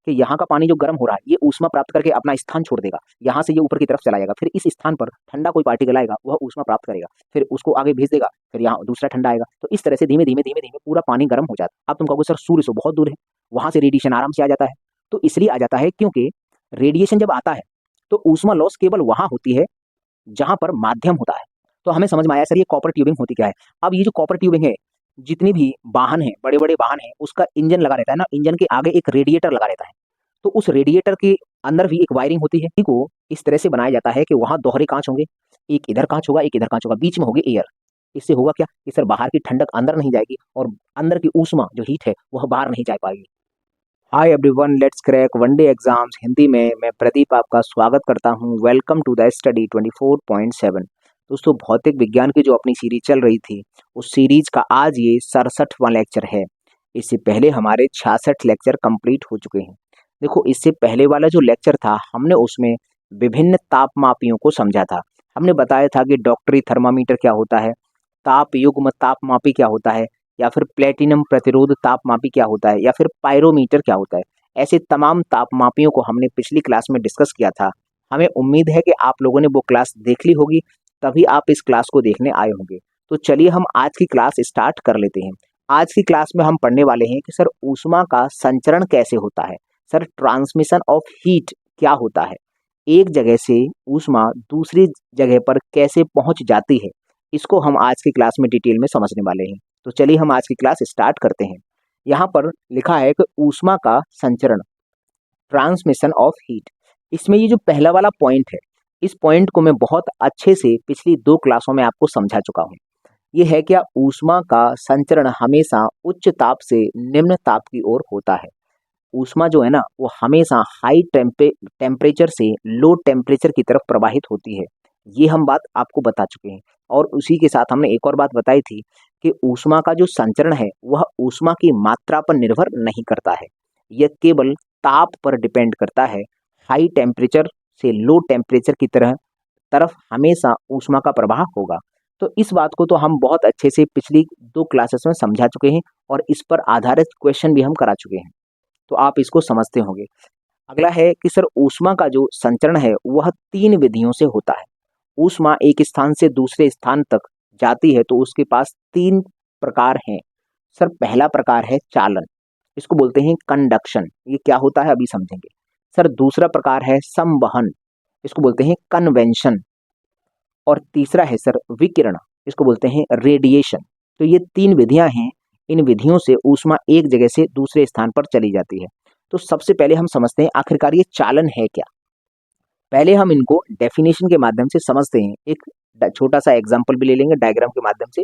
कि यहाँ का पानी जो गर्म हो रहा है ये ऊष्मा प्राप्त करके अपना स्थान छोड़ देगा, यहाँ से ये ऊपर की तरफ चला जाएगा, फिर इस स्थान पर ठंडा कोई पार्टिकल आएगा, वह ऊष्मा प्राप्त करेगा, फिर उसको आगे भेज देगा, फिर यहाँ दूसरा ठंडा आएगा। तो इस तरह से धीमे धीमे धीमे धीमे पूरा पानी गर्म हो जाता है। अब तुम कहोगे सर सूर्य से बहुत दूर है, वहां से रेडिएशन आराम से आ जाता है। तो इसलिए आ जाता है क्योंकि रेडिएशन जब आता है तो ऊष्मा लॉस केवल वहां होती है जहां पर माध्यम होता है। तो हमें समझ में आया सर ये कॉपर ट्यूबिंग होती क्या है। अब ये जो कॉपर ट्यूबिंग है, जितनी भी वाहन है, बड़े बड़े वाहन है, उसका इंजन लगा रहता है ना, इंजन के आगे एक रेडिएटर लगा रहता है। तो उस रेडिएटर के अंदर भी एक वायरिंग होती है, को इस तरह से बनाया जाता है कि वहां दोहरे कांच होंगे, एक इधर कांच होगा, एक इधर कांच होगा, बीच में होगी एयर। इससे होगा क्या कि सर बाहर की ठंडक अंदर नहीं जाएगी और अंदर की ऊष्मा जो हीट है वह बाहर नहीं जा पाएगी। Hi everyone, let's crack one day exams Hindi में मैं प्रदीप आपका स्वागत करता हूं। Welcome to the study 24.7। दोस्तों, भौतिक विज्ञान की जो अपनी सीरीज चल रही थी उस सीरीज का आज ये 67वां लेक्चर है। इससे पहले हमारे 66 लेक्चर कंप्लीट हो चुके हैं। देखो, इससे पहले वाला जो लेक्चर था हमने उसमें विभिन्न तापमापियों को समझा था। हमने बताया था कि डॉक्टरी थर्मामीटर क्या होता है, ताप युग्म तापमापी क्या होता है, या फिर प्लेटिनम प्रतिरोध तापमापी क्या होता है, या फिर पायरोमीटर क्या होता है। ऐसे तमाम तापमापियों को हमने पिछली क्लास में डिस्कस किया था। हमें उम्मीद है कि आप लोगों ने वो क्लास देख ली होगी, तभी आप इस क्लास को देखने आए होंगे। तो चलिए हम आज की क्लास स्टार्ट कर लेते हैं। आज की क्लास में हम पढ़ने वाले हैं कि सर ऊष्मा का संचरण कैसे होता है, सर ट्रांसमिशन ऑफ हीट क्या होता है, एक जगह से ऊष्मा दूसरी जगह पर कैसे पहुंच जाती है। इसको हम आज की क्लास में डिटेल में समझने वाले हैं। तो चलिए हम आज की क्लास स्टार्ट करते हैं। यहाँ पर लिखा है कि ऊष्मा का संचरण, ट्रांसमिशन ऑफ हीट। इसमें ये जो पहला वाला पॉइंट है, इस पॉइंट को मैं बहुत अच्छे से पिछली 2 क्लासों में आपको समझा चुका हूँ। ये है क्या, ऊष्मा का संचरण हमेशा उच्च ताप से निम्न ताप की ओर होता है। ऊष्मा जो है ना वो हमेशा हाई टेम्परेचर से लो टेम्परेचर की तरफ प्रवाहित होती है। ये हम बात आपको बता चुके हैं। और उसी के साथ हमने एक और बात बताई थी कि ऊष्मा का जो संचरण है वह ऊष्मा की मात्रा पर निर्भर नहीं करता है, यह केवल ताप पर डिपेंड करता है। हाई टेम्परेचर से लो टेम्परेचर की तरफ हमेशा ऊष्मा का प्रवाह होगा। तो इस बात को तो हम बहुत अच्छे से पिछली 2 क्लासेस में समझा चुके हैं और इस पर आधारित क्वेश्चन भी हम करा चुके हैं, तो आप इसको समझते होंगे। अगला है कि सर ऊष्मा का जो संचरण है वह 3 विधियों से होता है। ऊष्मा एक स्थान से दूसरे स्थान तक जाती है तो उसके पास 3 प्रकार हैं। सर पहला प्रकार है चालन, इसको बोलते हैं कंडक्शन, ये क्या होता है अभी समझेंगे। सर दूसरा प्रकार है संवहन, इसको बोलते हैं कन्वेंशन। और तीसरा है सर विकिरण, इसको बोलते हैं रेडिएशन। तो ये 3 विधियां हैं, इन विधियों से ऊष्मा एक जगह से दूसरे स्थान पर चली जाती है। तो सबसे पहले हम समझते हैं आखिरकार ये चालन है क्या। पहले हम इनको डेफिनेशन के माध्यम से समझते हैं, एक छोटा सा एग्जांपल भी ले लेंगे, डायग्राम के माध्यम से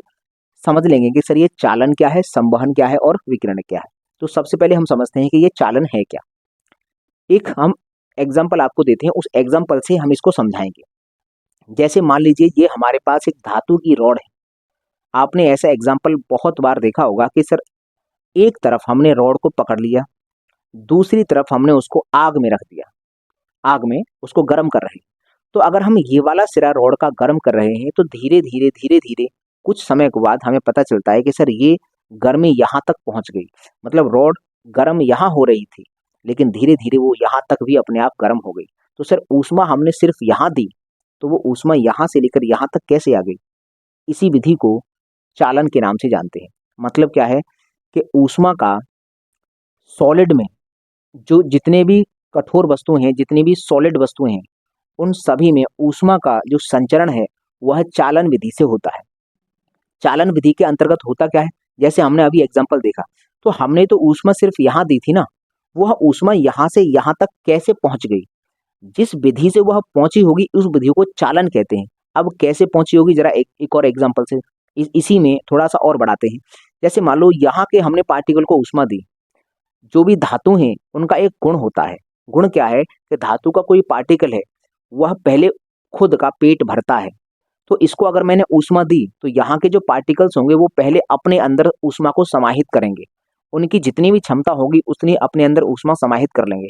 समझ लेंगे कि सर ये चालन क्या है, संवहन क्या है और विकिरण क्या है। तो सबसे पहले हम समझते हैं कि ये चालन है क्या। एक हम एग्जांपल आपको देते हैं, उस एग्जांपल से हम इसको समझाएंगे। जैसे मान लीजिए ये हमारे पास एक धातु की रॉड है। आपने ऐसा एग्जाम्पल बहुत बार देखा होगा कि सर एक तरफ हमने रॉड को पकड़ लिया, दूसरी तरफ हमने उसको आग में रख दिया, आग में उसको गर्म कर रहे हैं। तो अगर हम ये वाला सिरा रॉड का गर्म कर रहे हैं तो धीरे धीरे धीरे धीरे कुछ समय के बाद हमें पता चलता है कि सर ये गर्मी यहाँ तक पहुंच गई, मतलब रॉड गर्म यहाँ हो रही थी लेकिन धीरे धीरे वो यहाँ तक भी अपने आप गर्म हो गई। तो सर ऊष्मा हमने सिर्फ यहाँ दी तो वो ऊष्मा यहाँ से लेकर यहाँ तक कैसे आ गई, इसी विधि को चालन के नाम से जानते हैं। मतलब क्या है कि ऊष्मा का सॉलिड में जो जितने भी कठोर वस्तु हैं, जितनी भी सॉलिड वस्तुएं हैं, उन सभी में ऊष्मा का जो संचरण है वह चालन विधि से होता है। चालन विधि के अंतर्गत होता क्या है, जैसे हमने अभी एग्जांपल देखा, तो हमने तो ऊष्मा सिर्फ यहाँ दी थी ना, वह ऊष्मा यहाँ से यहाँ तक कैसे पहुंच गई, जिस विधि से वह पहुंची होगी उस विधि को चालन कहते हैं। अब कैसे पहुंची होगी जरा एक और एग्जांपल से इसी में थोड़ा सा और बढ़ाते हैं। जैसे मान लो यहाँ के हमने पार्टिकल को ऊष्मा दी, जो भी धातु हैं उनका एक गुण होता है। गुण क्या है कि धातु का कोई पार्टिकल है वह पहले खुद का पेट भरता है। तो इसको अगर मैंने ऊष्मा दी तो यहाँ के जो पार्टिकल्स होंगे वो पहले अपने अंदर ऊष्मा को समाहित करेंगे, उनकी जितनी भी क्षमता होगी उतनी अपने अंदर ऊष्मा समाहित कर लेंगे।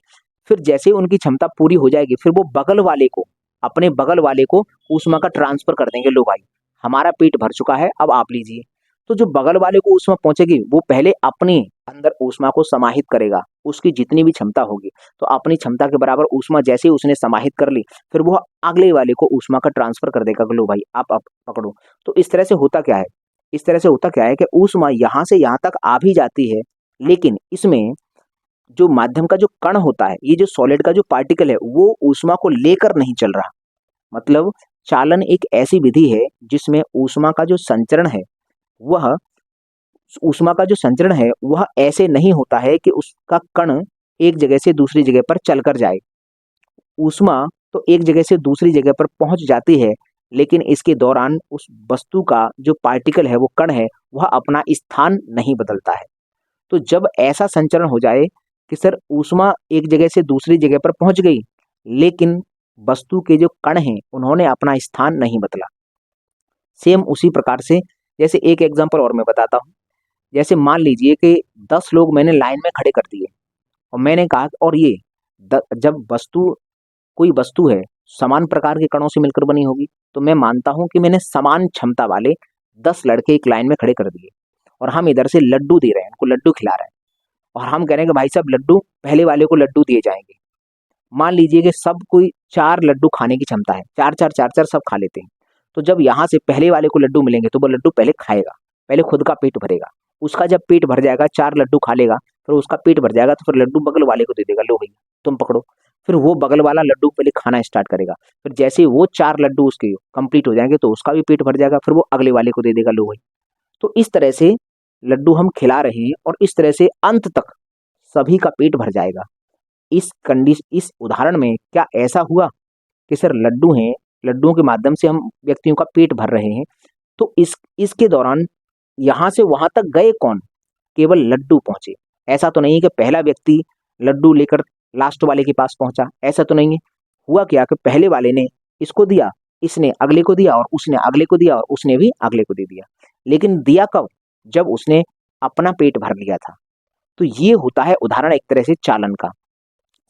फिर जैसे उनकी क्षमता पूरी हो जाएगी फिर वो बगल वाले को, अपने बगल वाले को ऊष्मा का ट्रांसफर कर देंगे, लो भाई हमारा पेट भर चुका है अब आप लीजिए। तो जो बगल वाले को ऊष्मा पहुंचेगी वो पहले अपने अंदर ऊष्मा को समाहित करेगा, उसकी जितनी भी क्षमता होगी, तो अपनी क्षमता के बराबर ऊष्मा जैसे ही उसने समाहित कर ली, फिर वो अगले वाले को ऊष्मा का ट्रांसफर कर देगा, लो भाई आप पकड़ो। तो इस तरह से होता क्या है, इस तरह से होता क्या है कि ऊष्मा यहाँ से यहाँ तक आ भी जाती है, लेकिन इसमें जो माध्यम का जो कण होता है, ये जो सॉलिड का जो पार्टिकल है, वो ऊष्मा को लेकर नहीं चल रहा। मतलब चालन एक ऐसी विधि है जिसमें ऊष्मा का जो संचरण है, वह ऊष्मा का जो संचरण है वह ऐसे नहीं होता है कि उसका कण एक जगह से दूसरी जगह पर चलकर जाए। ऊष्मा तो एक जगह से दूसरी जगह पर पहुंच जाती है, लेकिन इसके दौरान उस वस्तु का जो पार्टिकल है, वो कण है, वह अपना स्थान नहीं बदलता है। तो जब ऐसा संचरण हो जाए कि सर ऊष्मा एक जगह से दूसरी जगह पर पहुंच गई, लेकिन वस्तु के जो कण हैं उन्होंने अपना स्थान नहीं बदला। सेम उसी प्रकार से, जैसे एक एग्जांपल और मैं बताता हूँ। जैसे मान लीजिए कि 10 लोग मैंने लाइन में खड़े कर दिए और मैंने कहा और ये जब कोई वस्तु है समान प्रकार के कणों से मिलकर बनी होगी, तो मैं मानता हूं कि मैंने समान क्षमता वाले 10 लड़के एक लाइन में खड़े कर दिए और हम इधर से लड्डू दे रहे हैं, उनको लड्डू खिला रहे हैं और हम कह रहे हैं कि भाई साहब लड्डू पहले वाले को लड्डू दिए जाएंगे। मान लीजिए कि सब कोई 4 लड्डू खाने की क्षमता है, चार चार सब खा लेते हैं। तो जब यहाँ से पहले वाले को लड्डू मिलेंगे तो वो लड्डू पहले खाएगा, पहले खुद का पेट भरेगा, उसका जब पेट भर जाएगा, 4 लड्डू खा लेगा, फिर उसका पेट भर जाएगा, तो फिर लड्डू बगल वाले को दे देगा, लो भैया तुम पकड़ो। फिर वो बगल वाला लड्डू पहले खाना स्टार्ट करेगा, फिर जैसे ही वो 4 लड्डू उसके कंप्लीट हो जाएंगे तो उसका भी पेट भर जाएगा, फिर वो अगले वाले को दे देगा, लो भाई। तो इस तरह से लड्डू हम खिला रहे हैं और इस तरह से अंत तक सभी का पेट भर जाएगा। इस उदाहरण में क्या ऐसा हुआ कि सर लड्डू हैं, लड्डुओं के माध्यम से हम व्यक्तियों का पेट भर रहे हैं, तो इसके दौरान यहाँ से वहां तक गए कौन, केवल लड्डू पहुंचे। ऐसा तो नहीं है कि पहला व्यक्ति लड्डू लेकर लास्ट वाले के पास पहुंचा, ऐसा तो नहीं है। हुआ क्या कि पहले वाले ने इसको दिया, इसने अगले को दिया और उसने अगले को दिया और उसने भी अगले को दे दिया, लेकिन दिया कब, जब उसने अपना पेट भर लिया था। तो ये होता है उदाहरण एक तरह से चालन का।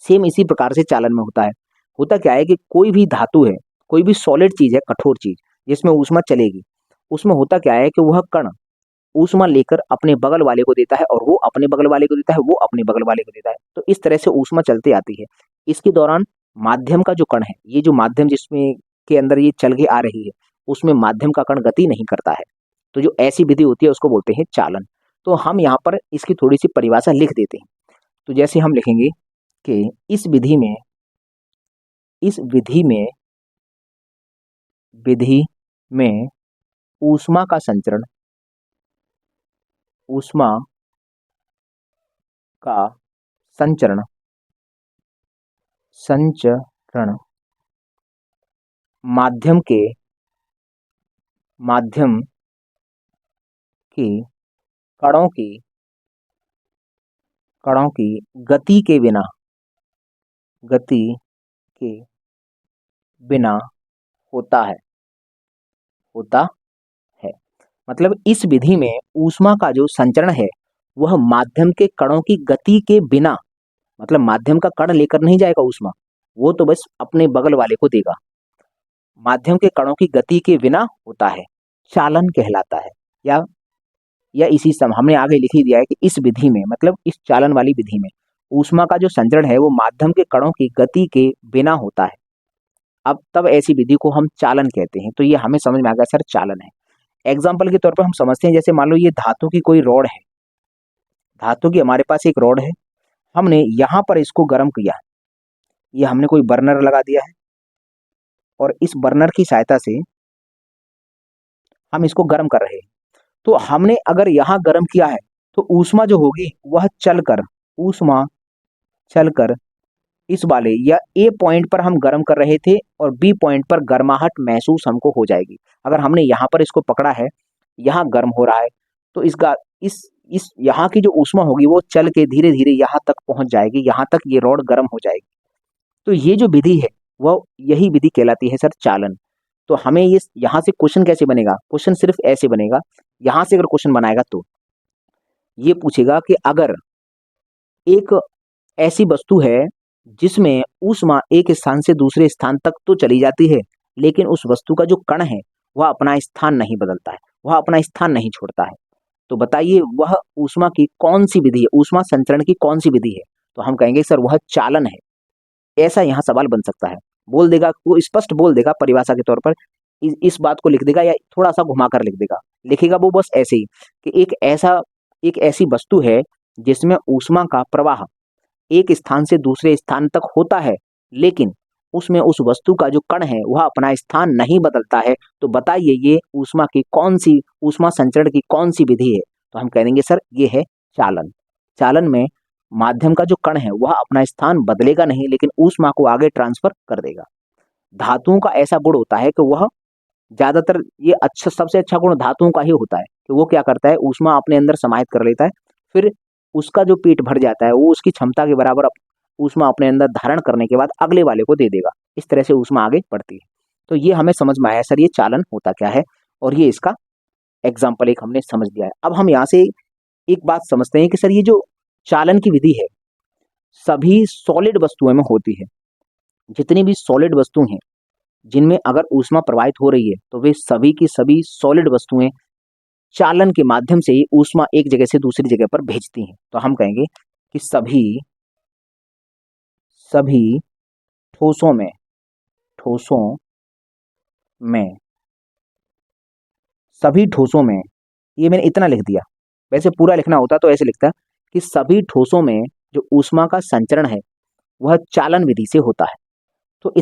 सेम इसी प्रकार से चालन में होता है। होता क्या है कि कोई भी धातु है, कोई भी सॉलिड चीज है, कठोर चीज जिसमें ऊष्मा चलेगी, उसमें होता क्या है कि वह कण ऊष्मा लेकर अपने बगल वाले को देता है और वो अपने बगल वाले को देता है, वो अपने बगल वाले को देता है। तो इस तरह से ऊष्मा चलती आती है। इसके दौरान माध्यम का जो कण है, ये जो माध्यम जिसमें के अंदर ये चल के आ रही है, उसमें माध्यम का कण गति नहीं करता है। तो जो ऐसी विधि होती है उसको बोलते हैं चालन। तो हम यहाँ पर इसकी थोड़ी सी परिभाषा लिख देते हैं। तो जैसे हम लिखेंगे कि इस विधि में ऊष्मा का संचरण ऊष्मा का संचरण संचरण माध्यम की कणों की गति के बिना होता है। मतलब इस विधि में ऊष्मा का जो संचरण है वह माध्यम के कणों की गति के बिना, मतलब माध्यम का कण लेकर नहीं जाएगा ऊष्मा, वो तो बस अपने बगल वाले को देगा, माध्यम के कणों की गति के बिना होता है, चालन कहलाता है। या इसी सम हमने आगे लिख ही दिया है कि इस विधि में, मतलब इस चालन वाली विधि में ऊष्मा का जो संचरण है वो माध्यम के कणों की गति के बिना होता है। अब तब ऐसी विधि को हम चालन कहते हैं। तो ये हमें समझ में आ गया सर चालन है। एग्जाम्पल के तौर पर हम समझते हैं, जैसे मान लो ये धातु की कोई रॉड है, धातु की हमारे पास एक रॉड है, हमने यहाँ पर इसको गर्म किया, ये हमने कोई बर्नर लगा दिया है और इस बर्नर की सहायता से हम इसको गर्म कर रहे हैं। तो हमने अगर यहाँ गर्म किया है तो ऊष्मा जो होगी वह चलकर इस वाले या ए पॉइंट पर हम गर्म कर रहे थे और बी पॉइंट पर गर्माहट महसूस हमको हो जाएगी। अगर हमने यहाँ पर इसको पकड़ा है, यहाँ गर्म हो रहा है, तो इस यहाँ की जो ऊष्मा होगी वो चल के धीरे धीरे यहाँ तक पहुंच जाएगी, यहाँ तक ये रॉड गर्म हो जाएगी। तो ये जो विधि है वह यही विधि कहलाती है सर चालन। तो हमें ये यहाँ से क्वेश्चन कैसे बनेगा, क्वेश्चन सिर्फ ऐसे बनेगा, यहाँ से अगर क्वेश्चन बनाएगा तो ये पूछेगा कि अगर एक ऐसी वस्तु है जिसमें ऊष्मा एक स्थान से दूसरे स्थान तक तो चली जाती है, लेकिन उस वस्तु का जो कण है वह अपना स्थान नहीं बदलता है, वह अपना स्थान नहीं छोड़ता है, तो बताइए वह ऊष्मा की कौन सी विधि है, ऊष्मा संचरण की कौन सी विधि है? तो हम कहेंगे सर वह चालन है। ऐसा यहाँ सवाल बन सकता है। बोल देगा, वो स्पष्ट बोल देगा परिभाषा के तौर पर, इस बात को लिख देगा या थोड़ा सा घुमाकर लिख देगा। लिखेगा वो बस ऐसे ही कि एक ऐसी वस्तु है जिसमें ऊष्मा का प्रवाह एक स्थान से दूसरे स्थान तक होता है, लेकिन उसमें उस वस्तु का जो कण है वह अपना स्थान नहीं बदलता है। तो बताइए ये ऊष्मा की कौन सी, ऊष्मा संचरण की कौन सी विधि है? तो हम कह देंगे सर ये है चालन। चालन में माध्यम का जो कण है वह अपना स्थान बदलेगा नहीं, लेकिन ऊष्मा को आगे ट्रांसफर कर देगा। धातुओं का ऐसा गुण होता है कि वह ज्यादातर, ये अच्छा, सबसे अच्छा गुण धातुओं का ही होता है कि वो क्या करता है, ऊष्मा अपने अंदर समाहित कर लेता है, फिर उसका जो पेट भर जाता है वो उसकी क्षमता के बराबर ऊष्मा अपने अंदर धारण करने के बाद अगले वाले को दे देगा। इस तरह से ऊष्मा आगे बढ़ती है। तो ये हमें समझ में आया सर ये चालन होता क्या है, और ये इसका एग्जाम्पल एक हमने समझ लिया है। अब हम यहाँ से एक बात समझते हैं कि सर ये जो चालन की विधि है सभी सॉलिड वस्तुओं में होती है। जितनी भी सॉलिड वस्तु हैं जिनमें अगर ऊष्मा प्रवाहित हो रही है तो वे सभी की सभी सॉलिड वस्तुएं चालन के माध्यम से ही ऊष्मा एक जगह से दूसरी जगह पर भेजती हैं। तो हम कहेंगे कि सभी ठोसों में सभी ठोसों में, ये मैंने इतना लिख दिया, वैसे पूरा लिखना होता तो ऐसे लिखता कि सभी ठोसों में जो ऊष्मा का संचरण है वह चालन विधि से होता है। तो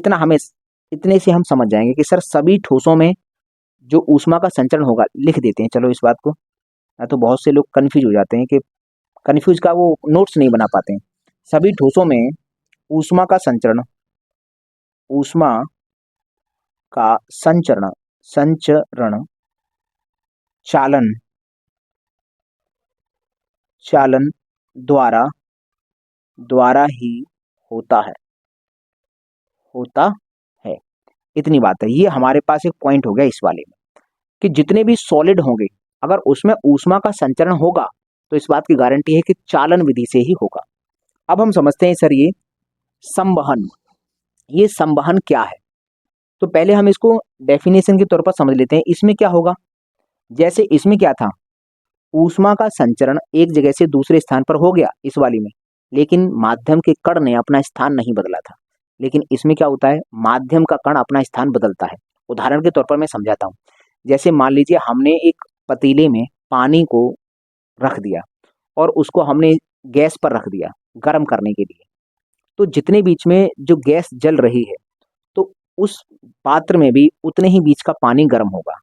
इतने से हम समझ जाएंगे कि सर सभी ठोसों में जो ऊष्मा का संचरण होगा, लिख देते हैं चलो इस बात को, या तो बहुत से लोग कन्फ्यूज हो जाते हैं कि कन्फ्यूज का वो नोट्स नहीं बना पाते हैं। सभी ठोसों में ऊष्मा का संचरण, ऊष्मा का संचरण चालन द्वारा ही होता है। इतनी बात है। ये हमारे पास एक पॉइंट हो गया इस वाले में कि जितने भी सॉलिड होंगे अगर उसमें ऊष्मा का संचरण होगा तो इस बात की गारंटी है कि चालन विधि से ही होगा। अब हम समझते हैं सर ये संवहन क्या है। तो पहले हम इसको डेफिनेशन के तौर पर समझ लेते हैं। इसमें क्या होगा, जैसे इसमें क्या था, ऊष्मा का संचरण एक जगह से दूसरे स्थान पर हो गया इस वाली में, लेकिन माध्यम के कण ने अपना स्थान नहीं बदला था। लेकिन इसमें क्या होता है, माध्यम का कण अपना स्थान बदलता है। उदाहरण के तौर पर मैं समझाता हूँ। जैसे मान लीजिए हमने एक पतीले में पानी को रख दिया और उसको हमने गैस पर रख दिया गर्म करने के लिए। तो जितने बीच में जो गैस जल रही है तो उस पात्र में भी उतने ही बीच का पानी गर्म होगा।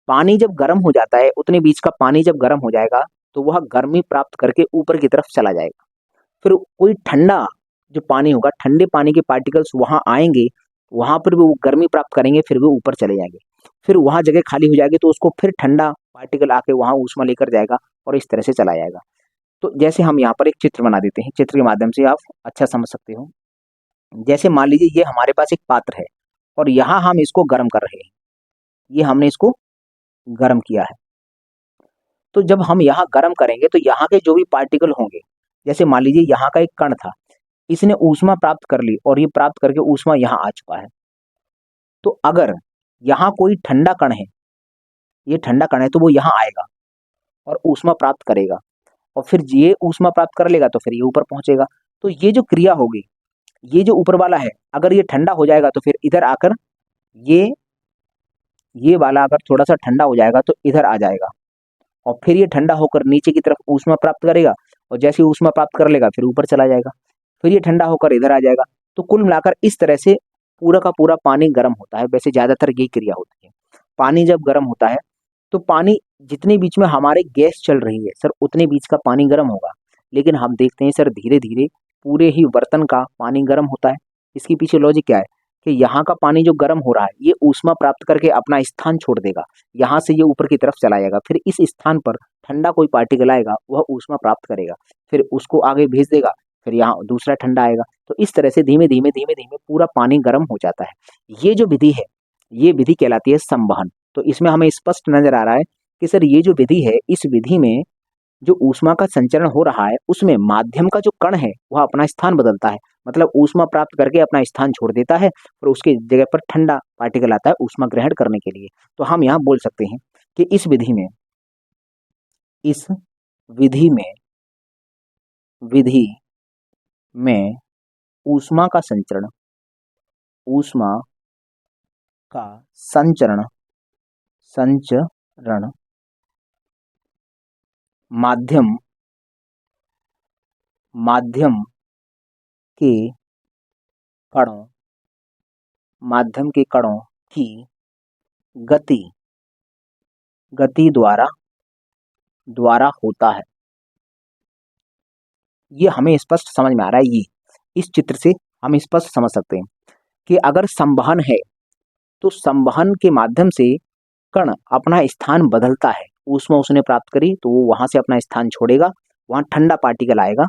पानी जब गर्म हो जाता है, उतने बीच का पानी जब गर्म हो जाएगा तो वह गर्मी प्राप्त करके ऊपर की तरफ चला जाएगा। फिर कोई ठंडा जो पानी होगा, ठंडे पानी के पार्टिकल्स वहां आएंगे, वहां पर भी वो गर्मी प्राप्त करेंगे, फिर वो ऊपर चले जाएंगे। फिर वहां जगह खाली हो जाएगी तो उसको फिर ठंडा पार्टिकल आके वहां ऊष्मा लेकर जाएगा और इस तरह से चला जाएगा। तो जैसे हम यहाँ पर एक चित्र बना देते हैं, चित्र के माध्यम से आप अच्छा समझ सकते हो। जैसे मान लीजिए ये हमारे पास एक पात्र है और यहाँ हम इसको गर्म कर रहे हैं, ये हमने इसको गर्म किया है। तो जब हम यहाँ गर्म करेंगे तो यहाँ के जो भी पार्टिकल होंगे, जैसे मान लीजिए यहाँ का एक कण था, इसने ऊष्मा प्राप्त कर ली और ये प्राप्त करके ऊष्मा यहाँ आ चुका है। तो अगर यहाँ कोई ठंडा कण है, ये ठंडा कण है, तो वो यहाँ आएगा और ऊष्मा प्राप्त करेगा और फिर ये ऊष्मा प्राप्त कर लेगा तो फिर ये ऊपर पहुंचेगा। तो ये जो क्रिया होगी, ये जो ऊपर वाला है अगर ये ठंडा हो जाएगा तो फिर इधर आकर ये वाला अगर थोड़ा सा ठंडा हो जाएगा तो इधर आ जाएगा और फिर ये ठंडा होकर नीचे की तरफ ऊष्मा प्राप्त करेगा और जैसे ही ऊष्मा प्राप्त कर लेगा फिर ऊपर चला जाएगा, फिर ये ठंडा होकर इधर आ जाएगा। तो कुल मिलाकर इस तरह से पूरा का पूरा पानी गर्म होता है। वैसे ज्यादातर यही क्रिया होती है। पानी जब गर्म होता है तो पानी जितने बीच में हमारे गैस चल रही है सर उतने बीच का पानी गर्म होगा, लेकिन हम देखते हैं सर धीरे धीरे पूरे ही बर्तन का पानी गर्म होता है। इसके पीछे लॉजिक क्या है कि यहाँ का पानी जो गर्म हो रहा है ये ऊष्मा प्राप्त करके अपना स्थान छोड़ देगा, यहाँ से ये ऊपर की तरफ चला जाएगा, फिर इस स्थान पर ठंडा कोई पार्टिकल आएगा, वह ऊष्मा प्राप्त करेगा, फिर उसको आगे भेज देगा, फिर यहाँ दूसरा ठंडा आएगा। तो इस तरह से धीमे धीमे धीमे धीमे पूरा पानी गर्म हो जाता है। ये जो विधि है ये विधि कहलाती है संवहन। तो इसमें हमें स्पष्ट नजर आ रहा है कि सर ये जो विधि है, इस विधि में जो ऊष्मा का संचरण हो रहा है उसमें माध्यम का जो कण है वह अपना स्थान बदलता है, मतलब ऊष्मा प्राप्त करके अपना स्थान छोड़ देता है और उसके जगह पर ठंडा पार्टिकल आता है ऊष्मा ग्रहण करने के लिए। तो हम यहाँ बोल सकते हैं कि इस विधि में ऊष्मा का संचरण ऊष्मा का संचरण संचरण माध्यम के कणों की गति द्वारा होता है। ये हमें स्पष्ट समझ में आ रहा है। ये इस चित्र से हम स्पष्ट समझ सकते हैं कि अगर संवहन है तो संवहन के माध्यम से कण अपना स्थान बदलता है। ऊष्मा उसने प्राप्त करी तो वो वहां से अपना स्थान छोड़ेगा, वहां ठंडा पार्टिकल आएगा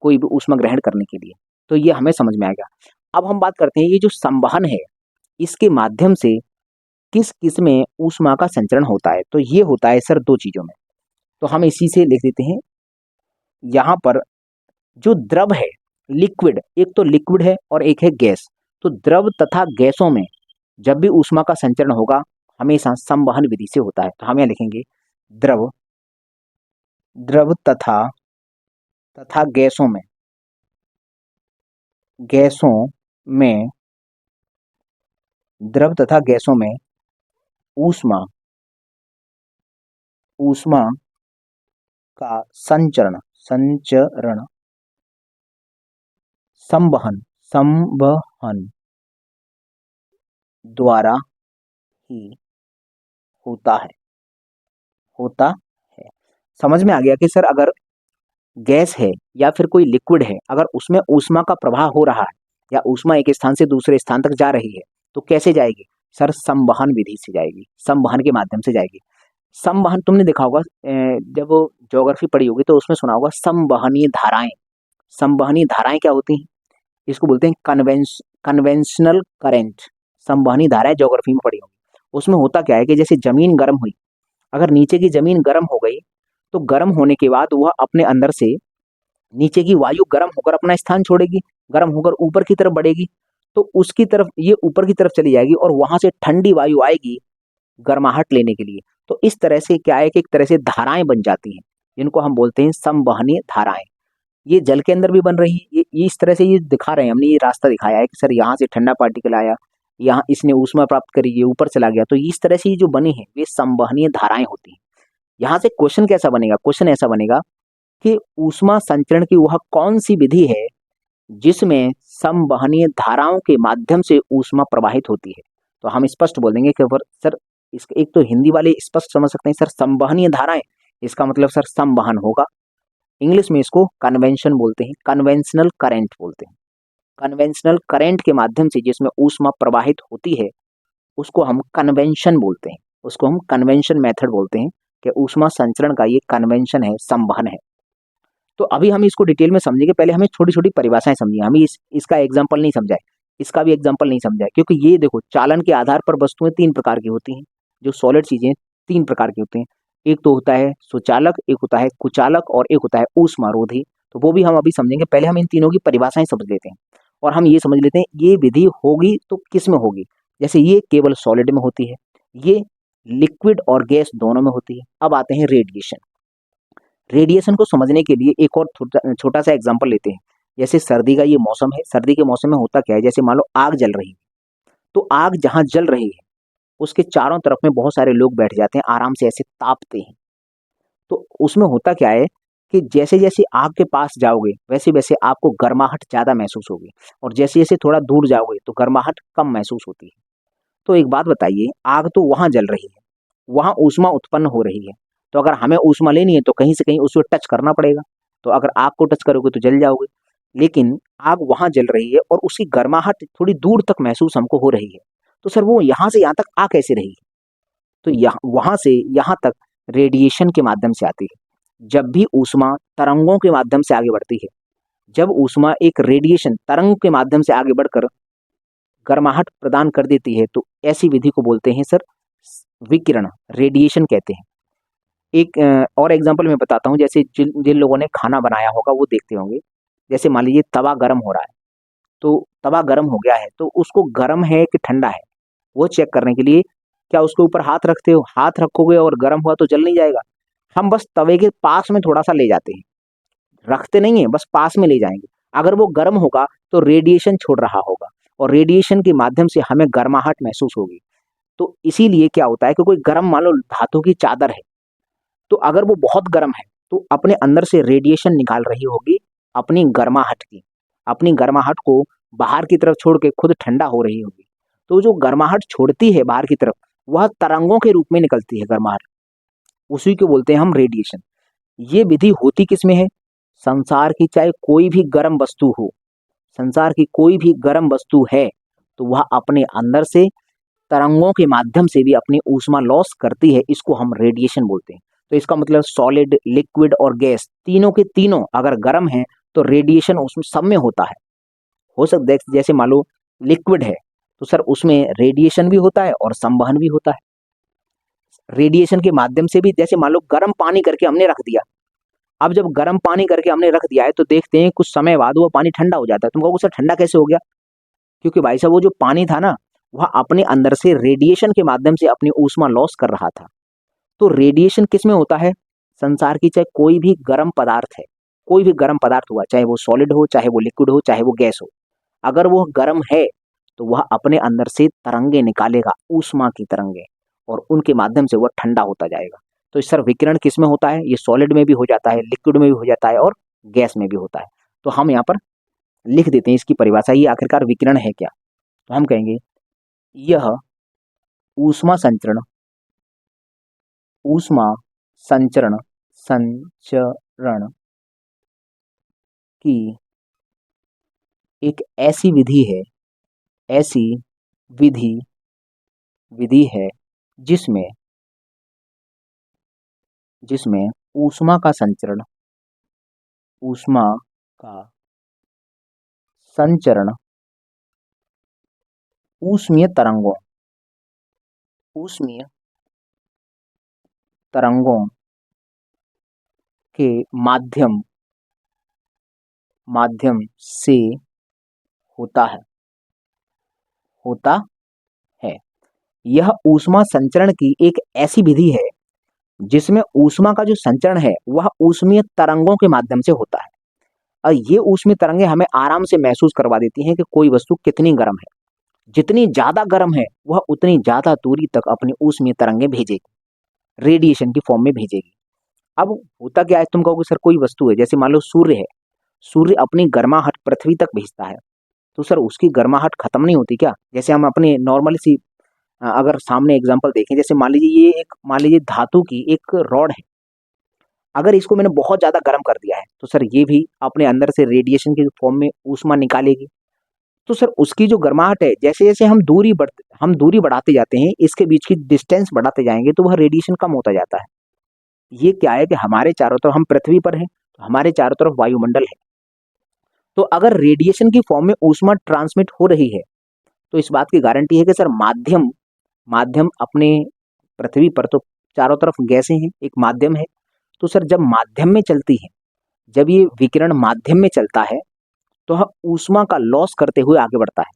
कोई भी ऊष्मा ग्रहण करने के लिए। तो ये हमें समझ में आएगा। अब हम बात करते हैं ये जो संवहन है इसके माध्यम से किस किस में ऊष्मा का संचरण होता है। तो ये होता है सर दो चीजों में। तो हम इसी से लिख देते हैं यहाँ पर जो द्रव है लिक्विड, एक तो लिक्विड है और एक है गैस। तो द्रव तथा गैसों में जब भी ऊष्मा का संचरण होगा हमेशा संवहन विधि से होता है। तो हम यहाँ लिखेंगे द्रव तथा गैसों में द्रव तथा गैसों में ऊष्मा का संवहन द्वारा ही होता है। समझ में आ गया कि सर अगर गैस है या फिर कोई लिक्विड है, अगर उसमें ऊष्मा का प्रवाह हो रहा है या ऊष्मा एक स्थान से दूसरे स्थान तक जा रही है तो कैसे जाएगी सर? संवहन विधि से जाएगी, संवहन के माध्यम से जाएगी। संवहन तुमने देखा होगा जब ज्योग्राफी पढ़ी होगी तो उसमें सुना होगा संवहनीय धाराएं। संवहनीय धाराएं क्या होती हैं? इसको बोलते हैं कन्वेंशनल करंट। संवहनीय धाराएं ज्योग्राफी में पढ़ी होगी। उसमें होता क्या है कि जैसे जमीन गर्म हुई, अगर नीचे की जमीन गर्म हो गई तो गर्म होने के बाद वह अपने अंदर से नीचे की वायु गर्म होकर अपना स्थान छोड़ेगी, गर्म होकर ऊपर की तरफ बढ़ेगी, तो उसकी तरफ ये ऊपर की तरफ चली जाएगी और वहां से ठंडी वायु आएगी गर्माहट लेने के लिए। तो इस तरह से क्या है कि एक तरह से धाराएं बन जाती हैं जिनको हम बोलते हैं संवहनीय धाराएं। ये जल के अंदर भी बन रही है। ये इस तरह से ये दिखा रहे हैं, हमने ये रास्ता दिखाया है कि सर यहाँ से ठंडा पार्टिकल आया, यहाँ इसने ऊष्मा प्राप्त करी, ये ऊपर चला गया। तो इस तरह से ये जो बनी है वे संवहनीय धाराएं होती हैं। यहाँ से क्वेश्चन कैसा बनेगा? क्वेश्चन ऐसा बनेगा कि ऊष्मा संचरण की वह कौन सी विधि है जिसमें संवहनीय धाराओं के माध्यम से ऊष्मा प्रवाहित होती है। तो हम स्पष्ट बोल देंगे कि सर इसका एक तो हिंदी वाले स्पष्ट समझ सकते हैं सर संवहनीय धाराएं, इसका मतलब सर संवहन होगा। इंग्लिश में इसको कन्वेंशन बोलते हैं, कन्वेंशनल करंट बोलते हैं। कन्वेंशनल करंट के माध्यम से जिसमें ऊष्मा प्रवाहित होती है उसको हम कन्वेंशन बोलते हैं, उसको हम कन्वेंशन मेथड बोलते हैं कि ऊष्मा संचरण का ये कन्वेंशन है, संवहन है। तो अभी हम इसको डिटेल में समझेंगे। पहले हमें छोटी छोटी परिभाषाएं समझिए। हम इसका एग्जाम्पल नहीं समझाए, इसका भी एग्जाम्पल नहीं समझाए, क्योंकि ये देखो चालन के आधार पर वस्तुएं तीन प्रकार की होती हैं। जो सॉलिड चीजें तीन प्रकार की होती हैं, एक तो होता है सुचालक, एक होता है कुचालक और एक होता है ऊष्मारोधी। तो वो भी हम अभी समझेंगे। पहले हम इन तीनों की परिभाषाएं समझ लेते हैं और हम ये समझ लेते हैं ये विधि होगी तो किस में होगी। जैसे ये केवल सॉलिड में होती है, ये लिक्विड और गैस दोनों में होती है। अब आते हैं रेडिएशन। रेडिएशन को समझने के लिए एक और छोटा सा एग्जांपल लेते हैं। जैसे सर्दी का ये मौसम है, सर्दी के मौसम में होता क्या है, जैसे मान लो आग जल रही है, तो आग जहां जल रही है उसके चारों तरफ में बहुत सारे लोग बैठ जाते हैं, आराम से ऐसे तापते हैं। तो उसमें होता क्या है कि जैसे जैसे आग के पास जाओगे वैसे वैसे आपको गर्माहट ज्यादा महसूस होगी और जैसे जैसे थोड़ा दूर जाओगे तो गर्माहट कम महसूस होती है। तो एक बात बताइए, आग तो वहां जल रही है, वहां ऊष्मा उत्पन्न हो रही है, तो अगर हमें ऊष्मा लेनी है तो कहीं से कहीं उसको टच करना पड़ेगा। तो अगर आग को टच करोगे तो जल जाओगे, लेकिन आग वहां जल रही है और उसकी गर्माहट थोड़ी दूर तक महसूस हमको हो रही है। तो सर वो यहां से यहां तक आ कैसे रही? तो वहां से यहां तक रेडिएशन के माध्यम से आती है। जब भी ऊष्मा तरंगों के माध्यम से आगे बढ़ती है, जब ऊष्मा एक रेडिएशन तरंग के माध्यम से आगे बढ़कर गर्माहट प्रदान कर देती है तो ऐसी विधि को बोलते हैं सर विकिरण, रेडिएशन कहते हैं। एक और एग्जांपल मैं बताता हूँ। जैसे जिन जिन लोगों ने खाना बनाया होगा वो देखते होंगे, जैसे मान लीजिए तवा गर्म हो रहा है, तो तवा गर्म हो गया है तो उसको गर्म है कि ठंडा है वो चेक करने के लिए क्या उसके ऊपर हाथ रखते हो? हाथ रखोगे और गर्म हुआ तो जल नहीं जाएगा? हम बस तवे के पास में थोड़ा सा ले जाते हैं, रखते नहीं है, बस पास में ले जाएंगे। अगर वो गर्म होगा तो रेडिएशन छोड़ रहा होगा और रेडिएशन के माध्यम से हमें गर्माहट महसूस होगी। तो इसीलिए क्या होता है कि कोई गर्म मान लो धातु की चादर है, तो अगर वो बहुत गर्म है तो अपने अंदर से रेडिएशन निकाल रही होगी अपनी गर्माहट की, अपनी गर्माहट को बाहर की तरफ छोड़ के खुद ठंडा हो रही होगी। तो जो गर्माहट छोड़ती है बाहर की तरफ, वह तरंगों के रूप में निकलती है गर्माहट, उसी को बोलते हैं हम रेडिएशन। ये विधि होती किसमें है? संसार की चाहे कोई भी गर्म वस्तु हो, संसार की कोई भी गर्म वस्तु है तो वह अपने अंदर से तरंगों के माध्यम से भी अपनी ऊष्मा लॉस करती है, इसको हम रेडिएशन बोलते हैं। तो इसका मतलब सॉलिड, लिक्विड और गैस तीनों के तीनों अगर गर्म है तो रेडिएशन उसमें सब में होता है। हो सकता है जैसे मान लो लिक्विड है तो सर उसमें रेडिएशन भी होता है और संवहन भी होता है। रेडिएशन के माध्यम से भी, जैसे मान लो गर्म पानी करके हमने रख दिया, अब जब गर्म पानी करके हमने रख दिया है तो देखते हैं कुछ समय बाद वो पानी ठंडा हो जाता है। तुम कहोगे सर ठंडा कैसे हो गया? क्योंकि भाई साहब वो जो पानी था ना, वह अपने अंदर से रेडिएशन के माध्यम से अपनी ऊष्मा लॉस कर रहा था। तो रेडिएशन किस में होता है? संसार की चाहे कोई भी गर्म पदार्थ है, कोई भी गर्म पदार्थ हुआ, चाहे वो सॉलिड हो, चाहे वो लिक्विड हो, चाहे वो गैस हो, अगर वो गर्म है तो वह अपने अंदर से तरंगे निकालेगा, ऊष्मा की तरंगे, और उनके माध्यम से वह ठंडा होता जाएगा। तो इस सर विकिरण किस में होता है? ये सॉलिड में भी हो जाता है, लिक्विड में भी हो जाता है और गैस में भी होता है। तो हम यहाँ पर लिख देते हैं इसकी परिभाषा, ये आखिरकार विकिरण है क्या? तो हम कहेंगे यह ऊष्मा संचरण, ऊष्मा संचरण संचरण की एक ऐसी विधि है, ऐसी विधि विधि है जिसमें जिसमें ऊष्मा का संचरण, ऊष्मा का संचरण ऊष्मीय तरंगों, ऊष्मीय तरंगों के माध्यम माध्यम से होता है, होता है। यह ऊष्मा संचरण की एक ऐसी विधि है जिसमें ऊष्मा का जो संचरण है वह ऊष्मीय तरंगों के माध्यम से होता है। और ये ऊष्मीय तरंगें हमें आराम से महसूस करवा देती हैं कि कोई वस्तु कितनी गर्म है। जितनी ज्यादा गर्म है वह उतनी ज्यादा दूरी तक अपनी ऊष्मीय तरंगें भेजेगी, रेडिएशन की फॉर्म में भेजेगी। अब होता क्या है, तुम कहोगे सर कोई वस्तु है, जैसे मान लो सूर्य है, सूर्य अपनी गर्माहट पृथ्वी तक भेजता है, तो सर उसकी गर्माहट खत्म नहीं होती क्या? जैसे हम अपने नॉर्मली सी अगर सामने एग्जांपल देखें, जैसे मान लीजिए धातु की एक रॉड है, अगर इसको मैंने बहुत ज्यादा गर्म कर दिया है तो सर ये भी अपने अंदर से रेडिएशन की फॉर्म में ऊष्मा निकालेगी। तो सर उसकी जो गर्माहट है, जैसे जैसे हम दूरी बढ़ाते जाते हैं, इसके बीच की डिस्टेंस बढ़ाते जाएंगे तो वह रेडिएशन कम होता जाता है। ये क्या है कि हमारे चारों तरफ, हम पृथ्वी पर हैं तो हमारे चारों तरफ वायुमंडल है, तो अगर रेडिएशन की फॉर्म में ऊष्मा ट्रांसमिट हो रही है तो इस बात की गारंटी है कि सर माध्यम माध्यम अपने पृथ्वी पर तो चारों तरफ गैसें हैं, एक माध्यम है। तो सर जब माध्यम में चलती है, जब ये विकिरण माध्यम में चलता है तो वह ऊष्मा का लॉस करते हुए आगे बढ़ता है।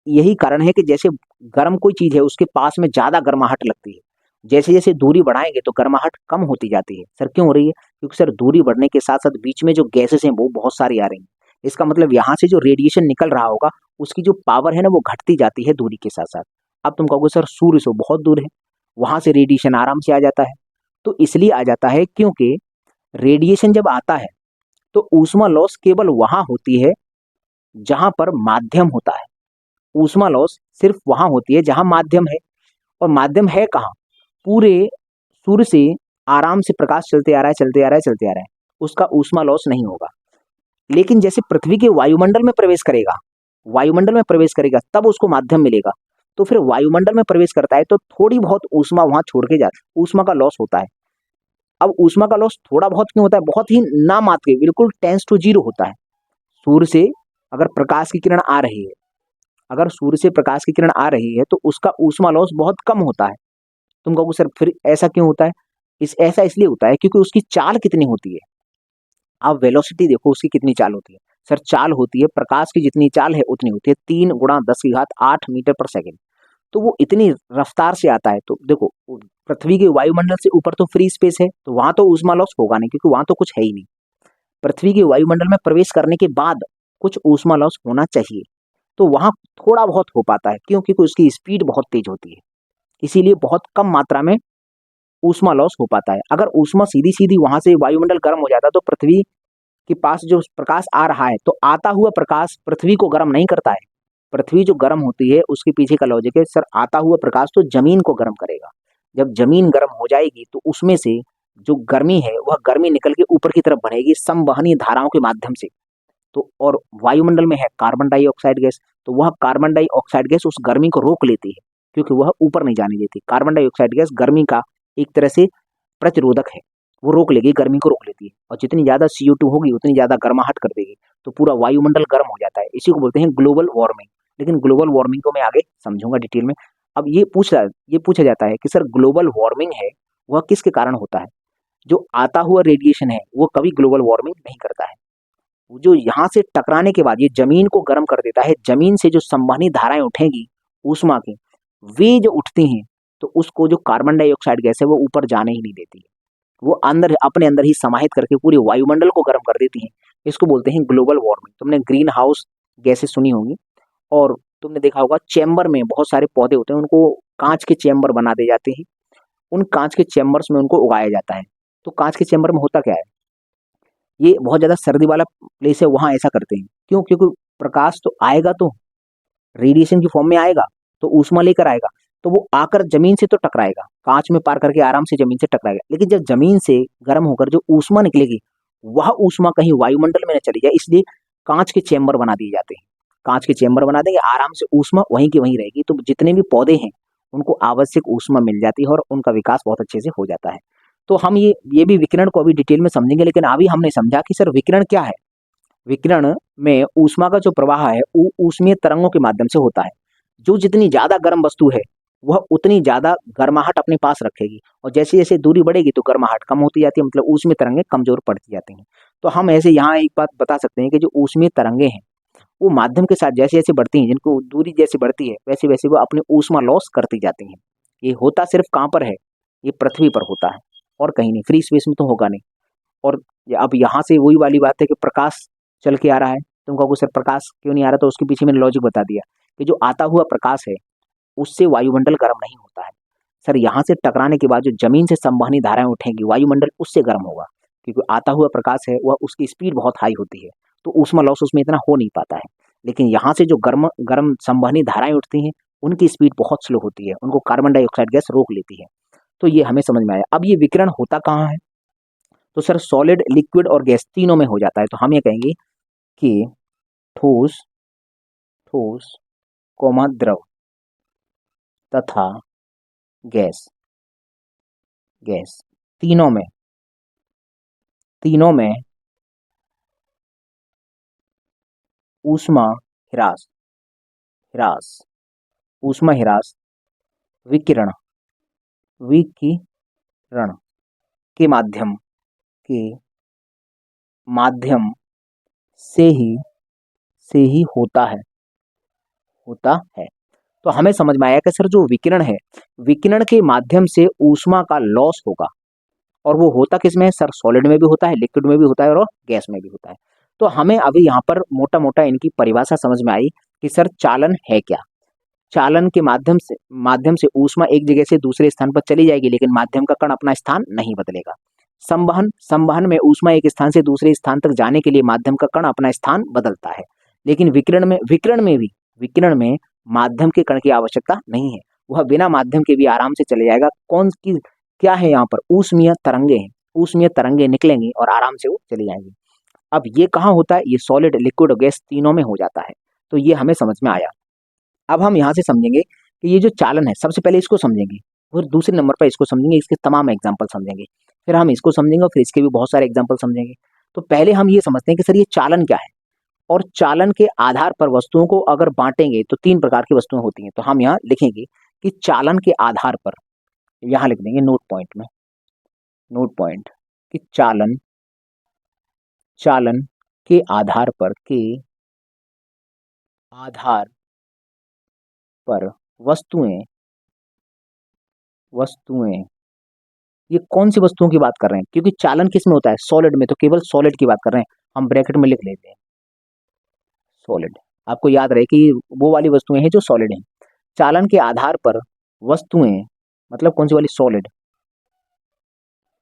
यही कारण है कि जैसे गर्म कोई चीज है उसके पास में ज्यादा गर्माहट लगती है, जैसे जैसे दूरी बढ़ाएंगे तो गर्माहट कम होती जाती है। सर क्यों हो रही है? क्योंकि सर दूरी बढ़ने के साथ साथ बीच में जो गैसेस हैं वो बहुत सारी आ रही हैं। इसका मतलब यहाँ से जो रेडिएशन निकल रहा होगा उसकी जो पावर है ना वो घटती जाती है दूरी के साथ साथ। अब तुम कहोगे सर सूर्य से बहुत दूर है, वहां से रेडिएशन आराम से आ जाता है। तो इसलिए आ जाता है क्योंकि रेडिएशन जब आता है तो ऊष्मा लॉस केवल वहां होती है जहां पर माध्यम होता है। ऊष्मा लॉस सिर्फ वहां होती है जहां माध्यम है, और माध्यम है कहाँ? पूरे सूर्य से आराम से प्रकाश चलते आ रहा है, चलते आ रहा है, चलते आ रहा है, उसका ऊष्मा लॉस नहीं होगा। लेकिन जैसे पृथ्वी के वायुमंडल में प्रवेश करेगा, वायुमंडल में प्रवेश करेगा तब उसको माध्यम मिलेगा। तो फिर वायुमंडल में प्रवेश करता है तो थोड़ी बहुत ऊष्मा वहां छोड़ के जाता है, ऊष्मा का लॉस होता है। अब ऊष्मा का लॉस थोड़ा बहुत क्यों होता है? बहुत ही नामात्र, बिल्कुल 10 to 0 होता है। सूर्य से अगर प्रकाश की किरण आ रही है, अगर सूर्य से प्रकाश की किरण आ रही है तो उसका ऊष्मा लॉस बहुत कम होता है। तुम कहोगे सर फिर ऐसा क्यों होता है? ऐसा इसलिए होता है क्योंकि उसकी चाल कितनी होती है। आप वेलोसिटी देखो उसकी कितनी चाल होती है। सर चाल होती है, प्रकाश की जितनी चाल है उतनी होती है, 3 × 10⁸ मीटर पर सेकेंड। तो वो इतनी रफ्तार से आता है। तो देखो पृथ्वी के वायुमंडल से ऊपर तो फ्री स्पेस है, तो वहां तो ऊष्मा लॉस होगा नहीं, क्योंकि वहां तो कुछ है ही नहीं। पृथ्वी के वायुमंडल में प्रवेश करने के बाद कुछ ऊष्मा लॉस होना चाहिए, तो वहां थोड़ा बहुत हो पाता है, क्योंकि उसकी स्पीड बहुत तेज होती है, इसीलिए बहुत कम मात्रा में ऊष्मा लॉस हो पाता है। अगर ऊष्मा सीधी सीधी वहां से वायुमंडल गर्म हो जाता तो पृथ्वी के पास जो प्रकाश आ रहा है, तो आता हुआ प्रकाश पृथ्वी को गर्म नहीं करता है। पृथ्वी जो गर्म होती है उसके पीछे का लॉजिक है, सर आता हुआ प्रकाश तो जमीन को गर्म करेगा। जब जमीन गर्म हो जाएगी तो उसमें से जो गर्मी है वह गर्मी निकल के ऊपर की तरफ बढ़ेगी संवहनी धाराओं के माध्यम से। तो और वायुमंडल में है कार्बन डाइऑक्साइड गैस, तो वह कार्बन डाइऑक्साइड गैस उस गर्मी को रोक लेती है, क्योंकि वह ऊपर नहीं जाने देती। कार्बन डाइऑक्साइड गैस गर्मी का एक तरह से प्रतिरोधक है, वो रोक लेगी, गर्मी को रोक लेती है, और जितनी ज्यादा CO2 होगी उतनी ज्यादा गर्माहट कर देगी, तो पूरा वायुमंडल गर्म हो जाता है। इसी को बोलते हैं ग्लोबल वार्मिंग। लेकिन ग्लोबल वार्मिंग को मैं आगे समझूंगा डिटेल में। अब ये पूछा जाता है कि सर ग्लोबल वार्मिंग है वह किसके कारण होता है? जो आता हुआ रेडिएशन है वो कभी ग्लोबल वार्मिंग नहीं करता है। वो जो यहाँ से टकराने के बाद ये जमीन को गर्म कर देता है, जमीन से जो संवहनी धाराएं उठेंगी ऊष्मा की, वे जो उठती हैं, तो उसको जो कार्बन डाइऑक्साइड गैस है वो ऊपर जाने ही नहीं देती है, वो अंदर अपने अंदर ही समाहित करके पूरे वायुमंडल को गर्म कर देती हैं। इसको बोलते हैं ग्लोबल वार्मिंग। तुमने ग्रीन हाउस गैसेस सुनी होंगी, और तुमने देखा होगा चैम्बर में बहुत सारे पौधे होते हैं, उनको कांच के चैम्बर बना दे जाते हैं, उन कांच के चैम्बर्स में उनको उगाया जाता है। तो कांच के चैम्बर में होता क्या है, ये बहुत ज्यादा सर्दी वाला प्लेस है, वहां ऐसा करते हैं। क्यों? क्योंकि प्रकाश तो आएगा, तो रेडिएशन की फॉर्म में आएगा, तो ऊष्मा लेकर आएगा, तो वो आकर जमीन से तो टकराएगा, कांच में पार करके आराम से जमीन से टकराएगा, लेकिन जब जमीन से गर्म होकर जो ऊष्मा निकलेगी वह ऊष्मा कहीं वायुमंडल में न चली जाए, इसलिए कांच के चेम्बर बना दिए जाते हैं। कांच के चेम्बर बना देंगे, आराम से ऊष्मा वहीं की वहीं रहेगी, तो जितने भी पौधे हैं उनको आवश्यक ऊष्मा मिल जाती है और उनका विकास बहुत अच्छे से हो जाता है। तो हम ये भी विकिरण को अभी डिटेल में समझेंगे, लेकिन अभी हमने समझा कि सर विकिरण क्या है। विकिरण में ऊष्मा का जो प्रवाह है वो ऊष्मीय तरंगों के माध्यम से होता है। जो जितनी ज्यादा गर्म वस्तु है वह उतनी ज्यादा गर्माहट अपने पास रखेगी, और जैसे जैसे दूरी बढ़ेगी तो गर्माहट कम होती जाती है, मतलब ऊष्मीय तरंगें कमजोर पड़ती जाती हैं। तो हम ऐसे यहाँ एक बात बता सकते हैं कि जो ऊष्मीय तरंगें हैं वो माध्यम के साथ जैसे जैसे बढ़ती हैं, जिनको दूरी जैसे बढ़ती है वैसे वैसे वो अपनी ऊष्मा लॉस करती जाती हैं। ये होता सिर्फ कहाँ पर है? ये पृथ्वी पर होता है, और कहीं नहीं, फ्री स्पेस में तो होगा नहीं। और अब यहाँ से वही वाली बात है कि प्रकाश चल के आ रहा है, तुम कहोगे सर प्रकाश क्यों नहीं आ रहा, तो उसके पीछे मैंने लॉजिक बता दिया कि जो आता हुआ प्रकाश है उससे वायुमंडल गर्म नहीं होता है। सर यहाँ से टकराने के बाद जो जमीन से संवहनी धाराएं उठेंगी वायुमंडल उससे गर्म होगा, क्योंकि आता हुआ प्रकाश है वह उसकी स्पीड बहुत हाई होती है, तो ऊष्मा लॉस उसमें इतना हो नहीं पाता है। लेकिन यहाँ से जो गर्म गर्म संवहनी धाराएं उठती हैं उनकी स्पीड बहुत स्लो होती है, उनको कार्बन डाइऑक्साइड गैस रोक लेती है। तो ये हमें समझ में आया। अब ये विकिरण होता कहाँ है? तो सर सॉलिड, लिक्विड और गैस तीनों में हो जाता है। तो हम ये कहेंगे कि ठोस, ठोस कोमा द्रव तथा गैस, गैस तीनों में, तीनों में ऊष्मा ह्रास, ह्रास, ऊष्मा ह्रास विकिरण, विकिरण के माध्यम, के माध्यम से ही होता है, होता है। तो हमें समझ में आया कि सर जो विकिरण है, विकिरण के माध्यम से ऊष्मा का लॉस होगा, और वो होता किसमें है? सर सॉलिड में भी होता है, लिक्विड में भी होता है और गैस में भी होता है। तो हमें अभी यहाँ पर मोटा मोटा इनकी परिभाषा समझ में आई कि सर चालन है क्या। चालन के माध्यम से ऊष्मा एक जगह से दूसरे स्थान पर चली जाएगी, लेकिन माध्यम का कण अपना स्थान नहीं बदलेगा। संवहन, संवहन में ऊष्मा एक स्थान से दूसरे स्थान तक जाने के लिए माध्यम का कण अपना स्थान बदलता है। लेकिन विकिरण में माध्यम के कण की आवश्यकता नहीं है, वह बिना माध्यम के भी आराम से चले जाएगा। कौन की क्या है यहाँ पर? ऊष्मीय तरंगे हैं, ऊष्मीय तरंगे निकलेंगी और आराम से वो चली जाएंगी। अब ये कहाँ होता है? ये सॉलिड, लिक्विड और गैस तीनों में हो जाता है। तो ये हमें समझ में आया। अब हम यहाँ से समझेंगे कि ये जो चालन है, सबसे पहले इसको समझेंगे, फिर दूसरे नंबर पर इसको समझेंगे, इसके तमाम एग्जाम्पल समझेंगे, फिर हम इसको समझेंगे और फिर इसके भी बहुत सारे एग्जाम्पल समझेंगे। तो पहले हम ये समझते हैं कि सर ये चालन क्या है, और चालन के आधार पर वस्तुओं को अगर बांटेंगे तो तीन प्रकार की वस्तुएं होती हैं। तो हम यहाँ लिखेंगे कि चालन के आधार पर, यहाँ लिख देंगे नोट पॉइंट में, नोट पॉइंट, कि चालन, चालन के आधार पर, के आधार पर वस्तुएं वस्तुएं ये कौन सी वस्तुओं की बात कर रहे हैं, क्योंकि चालन किस में होता है, सॉलिड में, तो केवल सॉलिड की बात कर रहे हैं। हम ब्रैकेट में लिख लेते हैं सॉलिड। आपको याद रहे कि वो वाली वस्तुएं हैं जो सॉलिड हैं। चालन के आधार पर वस्तुएं मतलब कौन सी वाली, सॉलिड,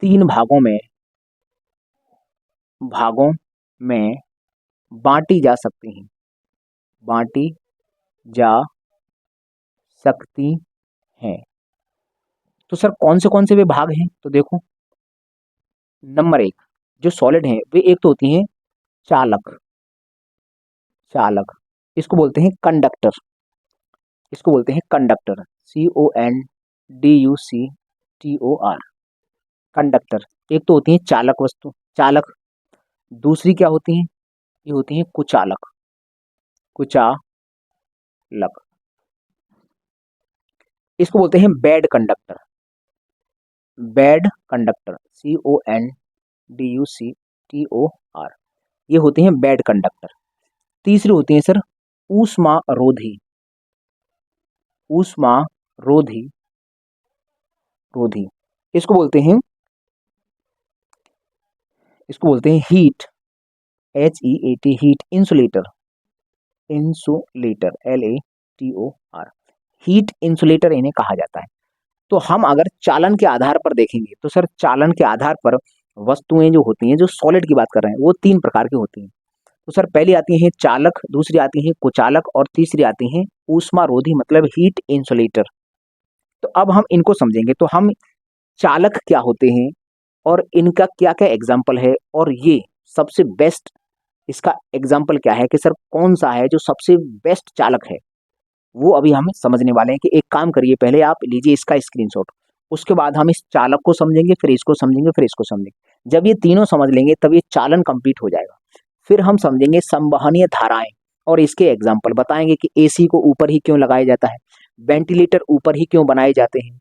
तीन भागों में बांटी जा सकती हैं, बांटी जा सकती हैं। तो सर कौन से वे भाग हैं, तो देखो, नंबर एक, जो सॉलिड हैं वे एक तो होती हैं चालक, चालक, इसको बोलते हैं कंडक्टर, इसको बोलते हैं कंडक्टर, CONDUCTOR, कंडक्टर। एक तो होती है चालक वस्तु, चालक। दूसरी क्या होती हैं, ये होती हैं कुचालक, कुचालक, इसको बोलते हैं bad conductor, bad conductor, CONDUCTOR, ये होते हैं बैड कंडक्टर। तीसरी होती है सर ऊष्मा रोधी, ऊष्मा रोधी, रोधी, इसको बोलते हैं, इसको बोलते हैं heat, HEAT, heat insulator, insulator, LATOR, heat insulator इन्हें कहा जाता है। तो हम अगर चालन के आधार पर देखेंगे तो सर चालन के आधार पर वस्तुएं जो होती हैं, जो सॉलिड की बात कर रहे हैं, वो तीन प्रकार की होती हैं। तो सर पहली आती हैं चालक, दूसरी आती हैं कुचालक, और तीसरी आती हैं ऊष्मारोधी मतलब हीट इंसुलेटर। तो अब हम इनको समझेंगे। तो हम चालक क्या होते हैं और इनका क्या क्या एग्जाम्पल है, और ये सबसे बेस्ट इसका एग्जाम्पल क्या है, कि सर कौन सा है जो सबसे बेस्ट चालक है, वो अभी हम समझने वाले हैं। कि एक काम करिए, पहले आप लीजिए इसका स्क्रीनशॉट, उसके बाद हम इस चालक को समझेंगे, फिर इसको समझेंगे, फिर इसको समझेंगे। जब ये तीनों समझ लेंगे तब ये चालन कंप्लीट हो जाएगा। फिर हम समझेंगे संवहनीय धाराएं, और इसके एग्जाम्पल बताएंगे कि AC को ऊपर ही क्यों लगाया जाता है, वेंटिलेटर ऊपर ही क्यों बनाए जाते हैं,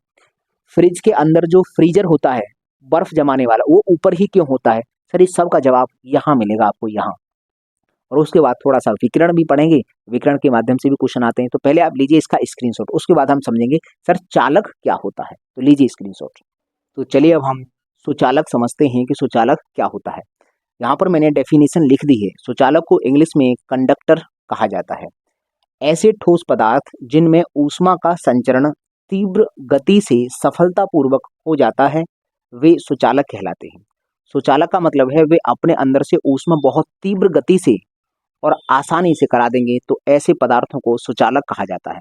फ्रिज के अंदर जो फ्रीजर होता है बर्फ जमाने वाला, वो ऊपर ही क्यों होता है। सर इस सब का जवाब यहाँ मिलेगा आपको, यहाँ। और उसके बाद थोड़ा सा विकिरण भी पढ़ेंगे, विकिरण के माध्यम से भी क्वेश्चन आते हैं। तो पहले आप लीजिए इसका स्क्रीनशॉट, उसके बाद हम समझेंगे सर चालक क्या होता है। तो लीजिए स्क्रीनशॉट। तो चलिए अब हम सुचालक समझते हैं कि सुचालक क्या होता है। यहाँ पर मैंने डेफिनेशन लिख दी है। सुचालक को इंग्लिश में कंडक्टर कहा जाता है। ऐसे ठोस पदार्थ जिनमें ऊष्मा का संचरण तीव्र गति से सफलतापूर्वक हो जाता है, वे सुचालक कहलाते हैं। सुचालक का मतलब है वे अपने अंदर से ऊष्मा बहुत तीव्र गति से और आसानी से करा देंगे, तो ऐसे पदार्थों को सुचालक कहा जाता है।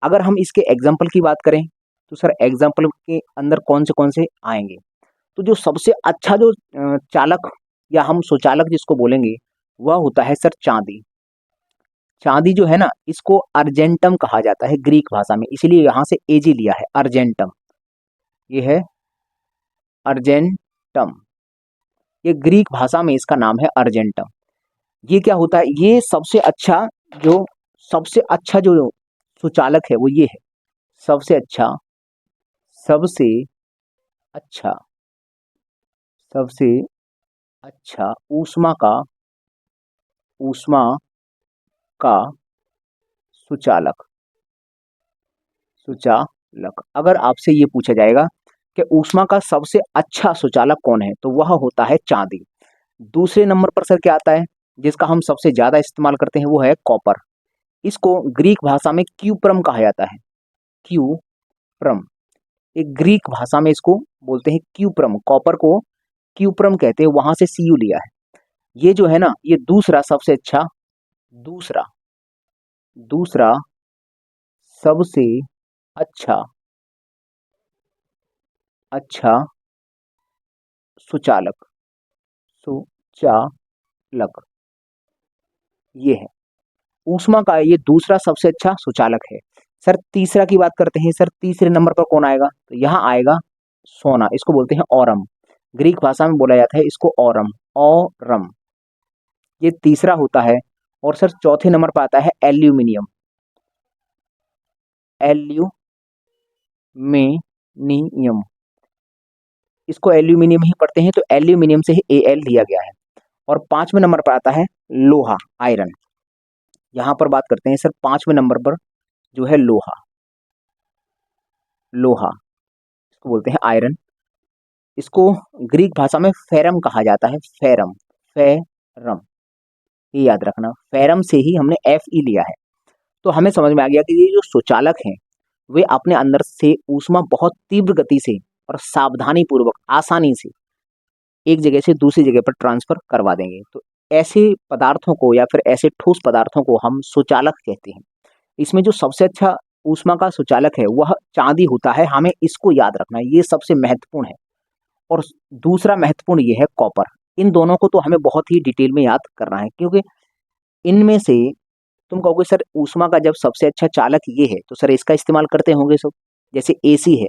अगर हम इसके एग्जाम्पल की बात करें तो सर एग्जाम्पल के अंदर कौन से आएंगे, तो जो सबसे अच्छा जो चालक या हम सुचालक जिसको बोलेंगे वह होता है सर चांदी। चांदी जो है ना, इसको अर्जेंटम कहा जाता है ग्रीक भाषा में, इसलिए यहां से एजी लिया है, अर्जेंटम। ये है अर्जेंटम, ये ग्रीक भाषा में इसका नाम है अर्जेंटम। ये क्या होता है, ये जो सबसे अच्छा जो सुचालक है वो ये है, सबसे अच्छा, सबसे अच्छा, सबसे अच्छा ऊष्मा का सुचालक, सुचालक। अगर आपसे ये पूछा जाएगा कि ऊष्मा का सबसे अच्छा सुचालक कौन है, तो वह होता है चांदी। दूसरे नंबर पर सर क्या आता है, जिसका हम सबसे ज्यादा इस्तेमाल करते हैं, वो है कॉपर। इसको ग्रीक भाषा में क्यूप्रम कहा जाता है, क्यूप्रम। एक ग्रीक भाषा में इसको बोलते हैं क्यूप्रम, कॉपर को क्यूप्रम कहते हैं, वहां से सीयू लिया है। ये जो है ना, ये दूसरा सबसे अच्छा, दूसरा दूसरा सबसे अच्छा अच्छा सुचालक, सुचालक ये है ऊष्मा का, ये दूसरा सबसे अच्छा सुचालक है। सर तीसरा की बात करते हैं। सर तीसरे नंबर पर कौन आएगा, तो यहाँ आएगा सोना, इसको बोलते हैं ऑरम। ग्रीक भाषा में बोला जाता है इसको ऑरम, ऑरम, ये तीसरा होता है। और सर चौथे नंबर पर आता है एल्यूमिनियम, एल्यूमिनियम, इसको एल्यूमिनियम ही पढ़ते हैं, तो एल्यूमिनियम से ही Al लिया गया है। और पांचवें नंबर पर आता है लोहा, आयरन। यहाँ पर बात करते हैं सर पांचवें नंबर पर जो है लोहा, लोहा, इसको बोलते हैं आयरन। इसको ग्रीक भाषा में फेरम कहा जाता है, फेरम, फेरम, ये याद रखना, फेरम से ही हमने एफ ई लिया है। तो हमें समझ में आ गया कि ये जो सुचालक हैं वे अपने अंदर से ऊष्मा बहुत तीव्र गति से और सावधानी पूर्वक आसानी से एक जगह से दूसरी जगह पर ट्रांसफर करवा देंगे। तो ऐसे पदार्थों को या फिर ऐसे ठोस पदार्थों को हम सुचालक कहते हैं। इसमें जो सबसे अच्छा ऊष्मा का सुचालक है वह चांदी होता है, हमें इसको याद रखना है, ये सबसे महत्वपूर्ण है। और दूसरा महत्वपूर्ण ये है कॉपर। इन दोनों को तो हमें बहुत ही डिटेल में याद करना है, क्योंकि इनमें से तुम कहोगे सर ऊष्मा का जब सबसे अच्छा चालक ये है तो सर इसका इस्तेमाल करते होंगे सब। जैसे एसी है,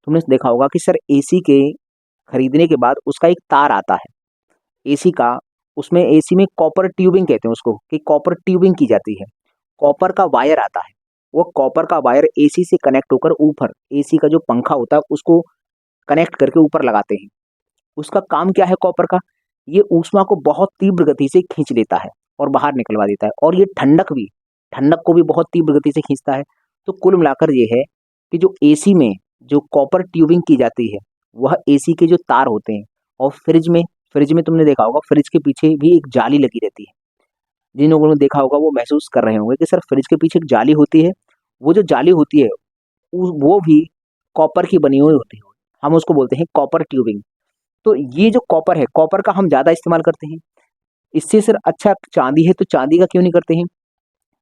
तुमने देखा होगा कि सर एसी के खरीदने के बाद उसका एक तार आता है एसी का, उसमें एसी में कॉपर ट्यूबिंग कहते हैं उसको, कि कॉपर ट्यूबिंग की जाती है। कॉपर का वायर आता है, वो कॉपर का वायर एसी से कनेक्ट होकर ऊपर एसी का जो पंखा होता है उसको कनेक्ट करके ऊपर लगाते हैं। उसका काम क्या है कॉपर का? ये ऊष्मा को बहुत तीव्र गति से खींच लेता है और बाहर निकलवा देता है, और ये ठंडक को भी बहुत तीव्र गति से खींचता है। तो कुल मिलाकर ये है कि जो एसी में जो कॉपर ट्यूबिंग की जाती है वह एसी के जो तार होते हैं, और फ्रिज में तुमने देखा होगा फ्रिज के पीछे भी एक जाली लगी रहती है। जिन लोगों ने देखा होगा वो महसूस कर रहे होंगे कि सर फ्रिज के पीछे एक जाली होती है, वो जो जाली होती है वो भी कॉपर की बनी हुई होती है, हम उसको बोलते हैं कॉपर ट्यूबिंग। तो ये जो कॉपर है, कॉपर का हम ज़्यादा इस्तेमाल करते हैं। इससे सर अच्छा चांदी है, तो चांदी का क्यों नहीं करते हैं?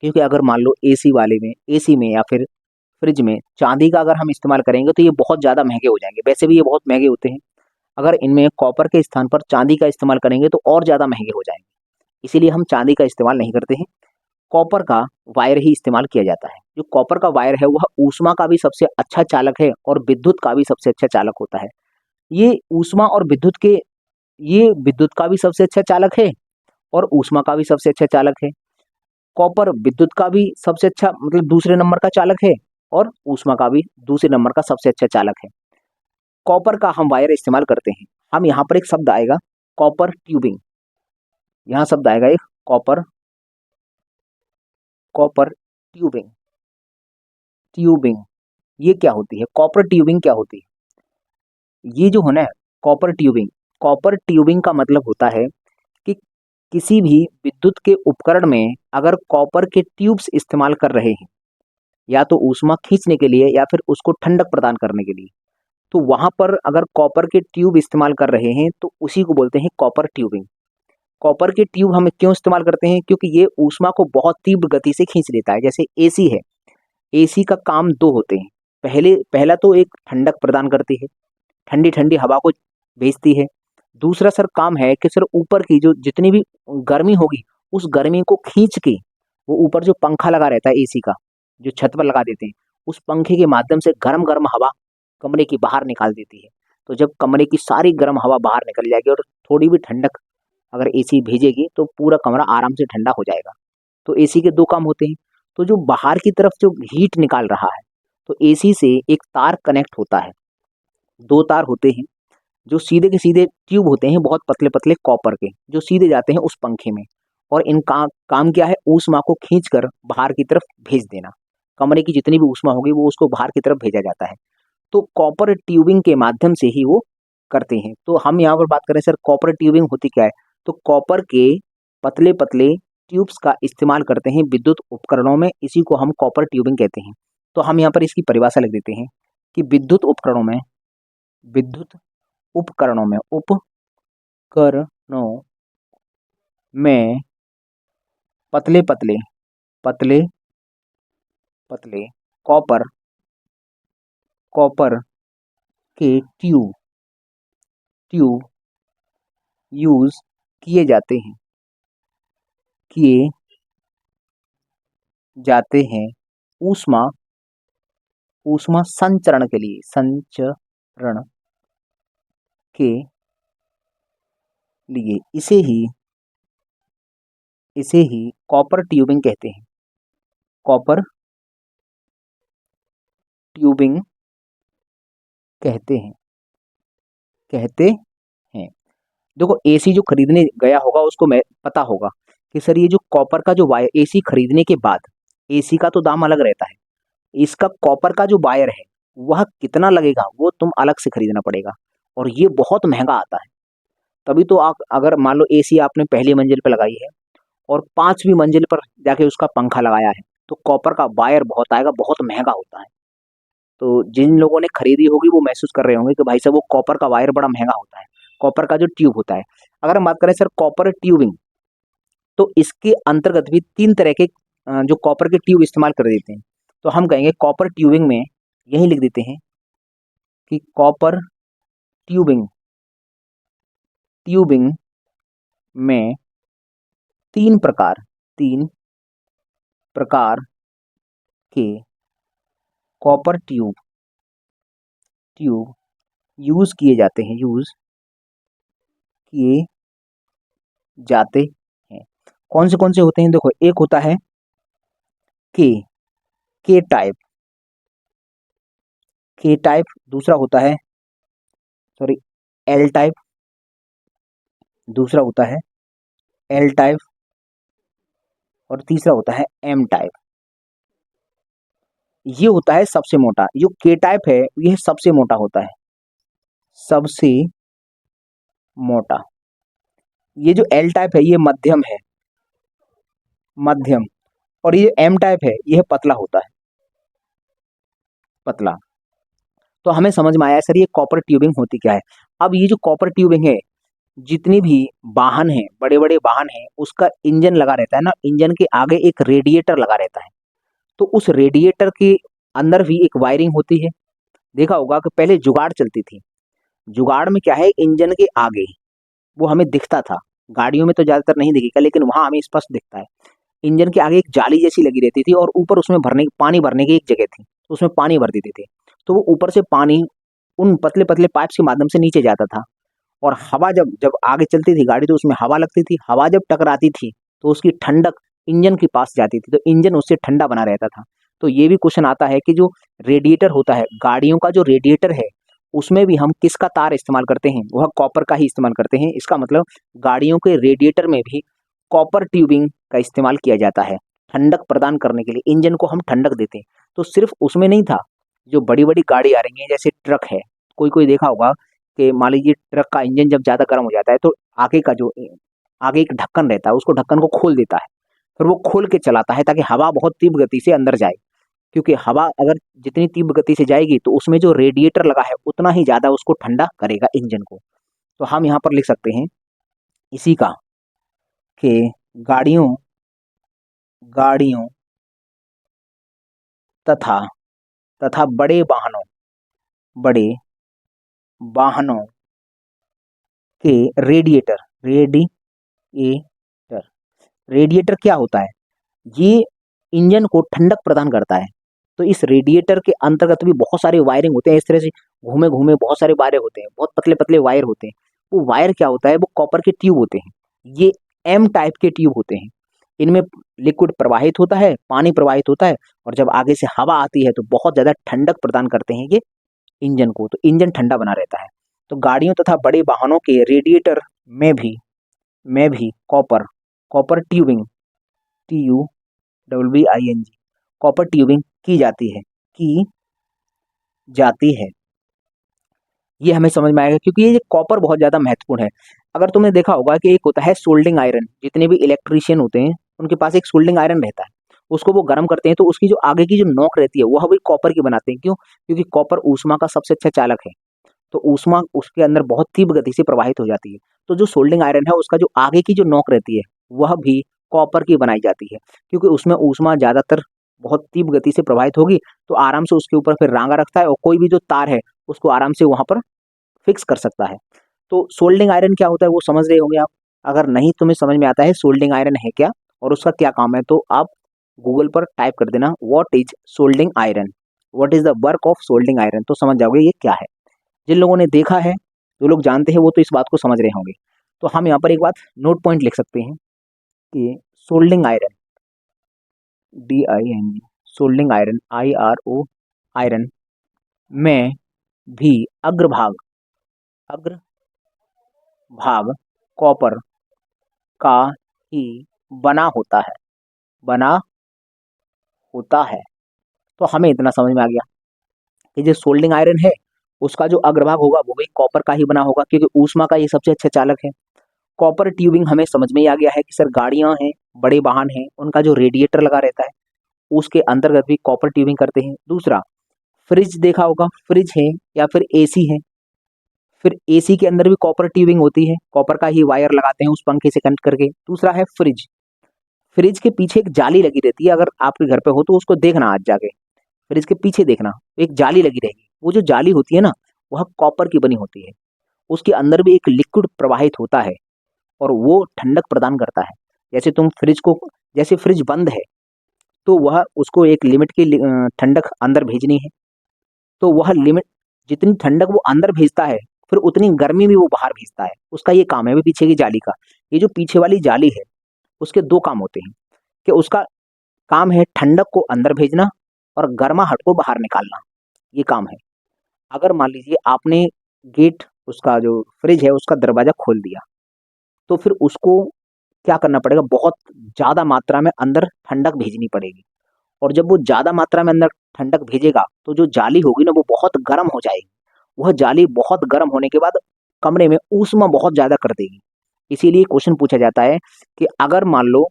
क्योंकि अगर मान लो एसी में या फिर फ्रिज में चांदी का अगर हम इस्तेमाल करेंगे तो ये बहुत ज़्यादा महंगे हो जाएंगे, वैसे भी ये बहुत महंगे होते हैं। अगर इनमें कॉपर के स्थान पर चांदी का इस्तेमाल करेंगे तो और ज़्यादा महंगे हो जाएंगे, इसीलिए हम चांदी का इस्तेमाल नहीं करते हैं। कॉपर का वायर ही इस्तेमाल किया जाता है। जो कॉपर का वायर है वह ऊष्मा का भी सबसे अच्छा चालक है और विद्युत का भी सबसे अच्छा चालक होता है। ये ऊष्मा और विद्युत के ये विद्युत का भी सबसे अच्छा चालक है और ऊष्मा का भी सबसे अच्छा चालक है। कॉपर विद्युत का भी सबसे अच्छा मतलब दूसरे नंबर का चालक है, और ऊष्मा का भी दूसरे नंबर का सबसे अच्छा चालक है। कॉपर का हम वायर इस्तेमाल करते हैं। हम यहाँ पर एक शब्द आएगा कॉपर ट्यूबिंग, यहाँ शब्द आएगा एक कॉपर, कॉपर ट्यूबिंग, ट्यूबिंग ये क्या होती है? कॉपर ट्यूबिंग क्या होती है? ये जो है ना कॉपर ट्यूबिंग का मतलब होता है कि किसी भी विद्युत के उपकरण में अगर कॉपर के ट्यूब्स इस्तेमाल कर रहे हैं, या तो ऊष्मा खींचने के लिए या फिर उसको ठंडक प्रदान करने के लिए, तो वहां पर अगर कॉपर के ट्यूब इस्तेमाल कर रहे हैं तो उसी को बोलते हैं कॉपर ट्यूबिंग। कॉपर के ट्यूब हम क्यों इस्तेमाल करते हैं? क्योंकि ये ऊष्मा को बहुत तीव्र गति से खींच लेता है। जैसे एसी है, एसी का काम दो होते हैं। पहला तो एक ठंडक प्रदान करती है, ठंडी ठंडी हवा को भेजती है। दूसरा सर काम है कि सर ऊपर की जो जितनी भी गर्मी होगी उस गर्मी को खींच के वो ऊपर जो पंखा लगा रहता है एसी का, जो छत पर लगा देते हैं, उस पंखे के माध्यम से गर्म गर्म हवा कमरे की बाहर निकाल देती है। तो जब कमरे की सारी गर्म हवा बाहर निकल जाएगी और थोड़ी भी ठंडक अगर एसी भेजेगी तो पूरा कमरा आराम से ठंडा हो जाएगा। तो एसी के दो काम होते हैं। तो जो बाहर की तरफ जो हीट निकाल रहा है, तो एसी से एक तार कनेक्ट होता है, दो तार होते हैं जो सीधे के सीधे ट्यूब होते हैं, बहुत पतले पतले कॉपर के, जो सीधे जाते हैं उस पंखे में। और इनका काम क्या है? ऊष्मा को खींचकर बाहर की तरफ भेज देना। कमरे की जितनी भी ऊष्मा होगी वो उसको बाहर की तरफ भेजा जाता है। तो कॉपर ट्यूबिंग के माध्यम से ही वो करते हैं। तो हम यहाँ पर बात करें सर कॉपर ट्यूबिंग होती क्या है, तो कॉपर के पतले पतले ट्यूब्स का इस्तेमाल करते हैं विद्युत उपकरणों में, इसी को हम कॉपर ट्यूबिंग कहते हैं। तो हम यहाँ पर इसकी परिभाषा लिख देते हैं कि विद्युत उपकरणों में पतले पतले पतले पतले कॉपर कॉपर के ट्यूब यूज किए जाते हैं ऊष्मा ऊष्मा संचरण के लिए। इसे ही कॉपर ट्यूबिंग कहते हैं। कॉपर ट्यूबिंग कहते हैं। देखो एसी जो खरीदने गया होगा उसको मैं पता होगा कि सर ये जो कॉपर का जो वायर, एसी खरीदने के बाद एसी का तो दाम अलग रहता है, इसका कॉपर का जो वायर है वह कितना लगेगा वो तुम अलग से खरीदना पड़ेगा, और ये बहुत महंगा आता है। तभी तो आप अगर मान लो एसी आपने पहली मंजिल पे लगाई है और 5वीं मंजिल पर जाके उसका पंखा लगाया है, तो कॉपर का वायर बहुत आएगा, बहुत महंगा होता है। तो जिन लोगों ने खरीदी होगी वो महसूस कर रहे होंगे कि भाई साहब वो कॉपर का वायर बड़ा महंगा होता है, कॉपर का जो ट्यूब होता है। अगर हम बात करें सर कॉपर ट्यूबिंग, तो इसके अंतर्गत भी 3 तरह के जो कॉपर के ट्यूब इस्तेमाल कर देते हैं। तो हम कहेंगे कॉपर ट्यूबिंग में यही लिख देते हैं कि कॉपर ट्यूबिंग ट्यूबिंग में 3 प्रकार के कॉपर ट्यूब यूज किए जाते हैं, किए जाते हैं। कौन से होते हैं? देखो, एक होता है के के टाइप के टाइप, दूसरा होता है सॉरी एल टाइप, दूसरा होता है एल टाइप, और तीसरा होता है एम टाइप। ये होता है सबसे मोटा। जो के टाइप है यह सबसे मोटा होता है, सबसे मोटा। ये जो एल टाइप है ये मध्यम है, मध्यम। और ये एम टाइप है यह पतला होता है, पतला। तो हमें समझ में आया सर ये कॉपर ट्यूबिंग होती क्या है। अब ये जो कॉपर ट्यूबिंग है, जितनी भी वाहन है, बड़े बड़े वाहन है, उसका इंजन लगा रहता है ना, इंजन के आगे एक रेडिएटर लगा रहता है। तो उस रेडिएटर के अंदर भी एक वायरिंग होती है। देखा होगा कि पहले जुगाड़ चलती थी, जुगाड़ में क्या है, इंजन के आगे वो हमें दिखता था, गाड़ियों में तो ज्यादातर नहीं दिखेगा लेकिन वहां हमें स्पष्ट दिखता है। इंजन के आगे एक जाली जैसी लगी रहती थी और ऊपर उसमें पानी भरने की एक जगह थी, उसमें पानी भर देते थे। तो वो ऊपर से पानी उन पतले पतले पाइप्स के माध्यम से नीचे जाता था, और हवा जब जब आगे चलती थी गाड़ी तो उसमें हवा लगती थी, हवा जब टकराती थी तो उसकी ठंडक इंजन के पास जाती थी, तो इंजन उससे ठंडा बना रहता था। तो ये भी क्वेश्चन आता है कि जो रेडिएटर होता है, गाड़ियों का जो रेडिएटर है, उसमें भी हम किसका तार इस्तेमाल करते हैं? वह कॉपर का ही इस्तेमाल करते हैं। इसका मतलब गाड़ियों के रेडिएटर में भी कॉपर ट्यूबिंग का इस्तेमाल किया जाता है, ठंडक प्रदान करने के लिए। इंजन को हम ठंडक देते हैं। तो सिर्फ उसमें नहीं था, जो बड़ी बड़ी गाड़ी आ रही है जैसे ट्रक है, कोई कोई देखा होगा कि मान लीजिए ट्रक का इंजन जब ज्यादा गर्म हो जाता है तो आगे का जो आगे एक ढक्कन रहता है उसको ढक्कन को खोल देता है, फिर वो खोल के चलाता है ताकि हवा बहुत तीव्र गति से अंदर जाए। क्योंकि हवा अगर जितनी तीव्र गति से जाएगी तो उसमें जो रेडिएटर लगा है उतना ही ज्यादा उसको ठंडा करेगा इंजन को। तो हम यहाँ पर लिख सकते हैं इसी का कि गाड़ियों गाड़ियों तथा तथा बड़े वाहनों के रेडिएटर रेडिएटर रेडिएटर क्या होता है? ये इंजन को ठंडक प्रदान करता है। तो इस रेडिएटर के अंतर्गत भी बहुत सारे वायरिंग होते हैं, इस तरह से घूमे घूमे बहुत सारे वायर होते हैं, बहुत पतले पतले वायर होते हैं। वो वायर क्या होता है? वो कॉपर के ट्यूब होते हैं। ये एम टाइप के ट्यूब होते हैं। इनमें लिक्विड प्रवाहित होता है, पानी प्रवाहित होता है, और जब आगे से हवा आती है तो बहुत ज्यादा ठंडक प्रदान करते हैं ये इंजन को, तो इंजन ठंडा बना रहता है। तो गाड़ियों तथा बड़े वाहनों के रेडिएटर में भी copper copper tubing TUWBING copper tubing की जाती है। ये हमें समझ में आएगा क्योंकि ये कॉपर बहुत ज्यादा महत्वपूर्ण है। अगर तुमने देखा होगा कि एक होता है सोल्डिंग आयरन, जितने भी इलेक्ट्रीशियन होते हैं उनके पास एक सोल्डिंग आयरन रहता है, उसको वो गर्म करते हैं तो उसकी जो आगे की जो नोक रहती है वह भी कॉपर की बनाते हैं। क्यों? क्योंकि कॉपर ऊष्मा का सबसे अच्छा चालक है, तो ऊष्मा उसके अंदर बहुत तीव्र गति से प्रवाहित हो जाती है। तो जो सोल्डिंग आयरन है उसका जो आगे की जो नोक रहती है वह भी कॉपर की बनाई जाती है, क्योंकि उसमें ऊष्मा ज्यादातर बहुत तीव्र गति से प्रवाहित होगी तो आराम से उसके ऊपर फिर रांगा रखता है और कोई भी जो तार है उसको आराम से वहां पर फिक्स कर सकता है। तो सोल्डिंग आयरन क्या होता है वो समझ रहे होंगे आप। अगर नहीं तुम्हें समझ में आता है सोल्डिंग आयरन है क्या और उसका क्या काम है, तो आप गूगल पर टाइप कर देना what is soldering iron, what is the work of soldering iron, तो समझ जाओगे ये क्या है। जिन लोगों ने देखा है, जो लोग जानते हैं वो तो इस बात को समझ रहे होंगे। तो हम यहाँ पर एक बात नोट पॉइंट लिख सकते हैं कि soldering iron DING soldering iron IRO iron में भी अग्रभाग कॉपर का ही बना होता है बना होता है। तो हमें इतना समझ में आ गया ये जो सोल्डिंग आयरन है उसका जो अग्रभाग होगा वो भी कॉपर का ही बना होगा, क्योंकि ऊष्मा का ये सबसे अच्छा चालक है। कॉपर ट्यूबिंग हमें समझ में ही आ गया है कि सर गाड़ियां हैं, बड़े वाहन हैं, उनका जो रेडिएटर लगा रहता है उसके अंतर्गत भी कॉपर ट्यूबिंग करते हैं। दूसरा, फ्रिज देखा होगा, फ्रिज है या फिर एसी है, फिर एसी के अंदर भी कॉपर ट्यूबिंग होती है, कॉपर का ही वायर लगाते हैं उस पंखे से कनेक्ट करके। दूसरा है फ्रिज, फ्रिज के पीछे एक जाली लगी रहती है, अगर आपके घर पे हो तो उसको देखना आज जाके, फ्रिज के पीछे देखना एक जाली लगी रहेगी, वो जो जाली होती है ना वह कॉपर की बनी होती है, उसके अंदर भी एक लिक्विड प्रवाहित होता है और वो ठंडक प्रदान करता है। जैसे तुम फ्रिज को, जैसे फ्रिज बंद है तो वह उसको एक लिमिट की ठंडक अंदर भेजनी है, तो वह लिमिट, जितनी ठंडक वो अंदर भेजता है फिर उतनी गर्मी भी वो बाहर भेजता है, उसका ये काम है भी पीछे की जाली का। ये जो पीछे वाली जाली है उसके दो काम होते हैं, कि उसका काम है ठंडक को अंदर भेजना और गर्माहट को बाहर निकालना, ये काम है। अगर मान लीजिए आपने गेट, उसका जो फ्रिज है उसका दरवाजा खोल दिया, तो फिर उसको क्या करना पड़ेगा, बहुत ज़्यादा मात्रा में अंदर ठंडक भेजनी पड़ेगी, और जब वो ज़्यादा मात्रा में अंदर ठंडक भेजेगा तो जो जाली होगी ना वो बहुत गर्म हो जाएगी। वह जाली बहुत गर्म होने के बाद कमरे में ऊष्मा बहुत ज़्यादा कर देगी। इसीलिए क्वेश्चन पूछा जाता है कि अगर मान लो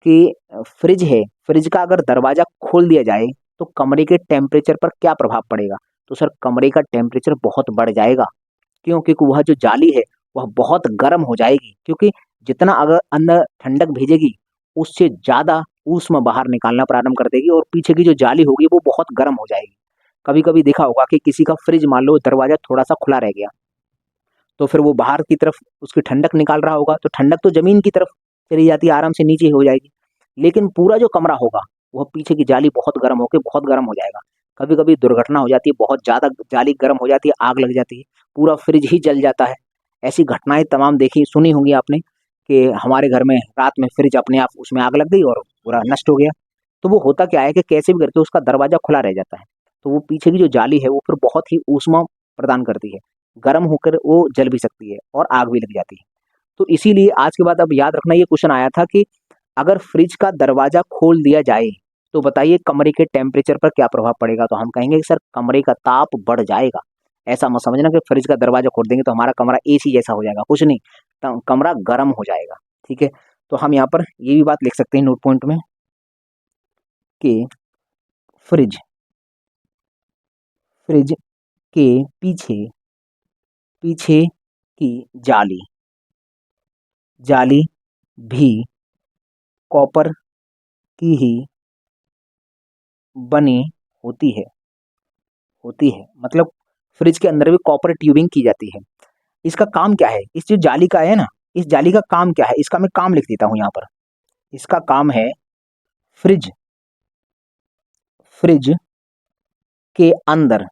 कि फ्रिज है, फ्रिज का अगर दरवाजा खोल दिया जाए तो कमरे के टेम्परेचर पर क्या प्रभाव पड़ेगा, तो सर कमरे का टेम्परेचर बहुत बढ़ जाएगा। क्यों? क्योंकि वह जो जाली है वह बहुत गर्म हो जाएगी, क्योंकि जितना अगर अंदर ठंडक भेजेगी उससे ज़्यादा ऊष्मा बाहर निकालना प्रारंभ कर देगी और पीछे की जो जाली होगी वो बहुत गर्म हो जाएगी। कभी कभी देखा होगा कि किसी का फ्रिज मान लो दरवाजा थोड़ा सा खुला रह गया, तो फिर वो बाहर की तरफ उसकी ठंडक निकाल रहा होगा, तो ठंडक तो जमीन की तरफ चली जाती है, आराम से नीचे हो जाएगी, लेकिन पूरा जो कमरा होगा वह पीछे की जाली बहुत गर्म होकर बहुत गर्म हो जाएगा। कभी कभी दुर्घटना हो जाती है, बहुत ज़्यादा जाली गर्म हो जाती है, आग लग जाती है, पूरा फ्रिज ही जल जाता है। ऐसी घटनाएं तमाम देखी सुनी होंगी आपने कि हमारे घर में रात में फ्रिज अपने आप उसमें आग लग गई और पूरा नष्ट हो गया। तो वो होता क्या है कि कैसे भी करके उसका दरवाजा खुला रह जाता है, तो वो पीछे की जो जाली है वो फिर बहुत ही ऊष्मा प्रदान करती है, गर्म होकर वो जल भी सकती है और आग भी लग जाती है। तो इसीलिए आज के बाद अब याद रखना, ये क्वेश्चन आया था कि अगर फ्रिज का दरवाजा खोल दिया जाए तो बताइए कमरे के टेम्परेचर पर क्या प्रभाव पड़ेगा, तो हम कहेंगे कि सर कमरे का ताप बढ़ जाएगा। ऐसा मत समझना कि फ्रिज का दरवाजा खोल देंगे तो हमारा कमरा एसी जैसा हो जाएगा, कुछ नहीं, कमरा गर्म हो जाएगा। ठीक है, तो हम यहाँ पर ये भी बात लिख सकते हैं नोट पॉइंट में कि फ्रिज फ्रिज के पीछे पीछे की जाली जाली भी कॉपर की ही बनी होती है मतलब फ्रिज के अंदर भी कॉपर ट्यूबिंग की जाती है। इसका काम क्या है, इस जो जाली का है ना, इस जाली का काम क्या है, इसका मैं काम लिख देता हूं यहाँ पर। इसका काम है फ्रिज फ्रिज के अंदर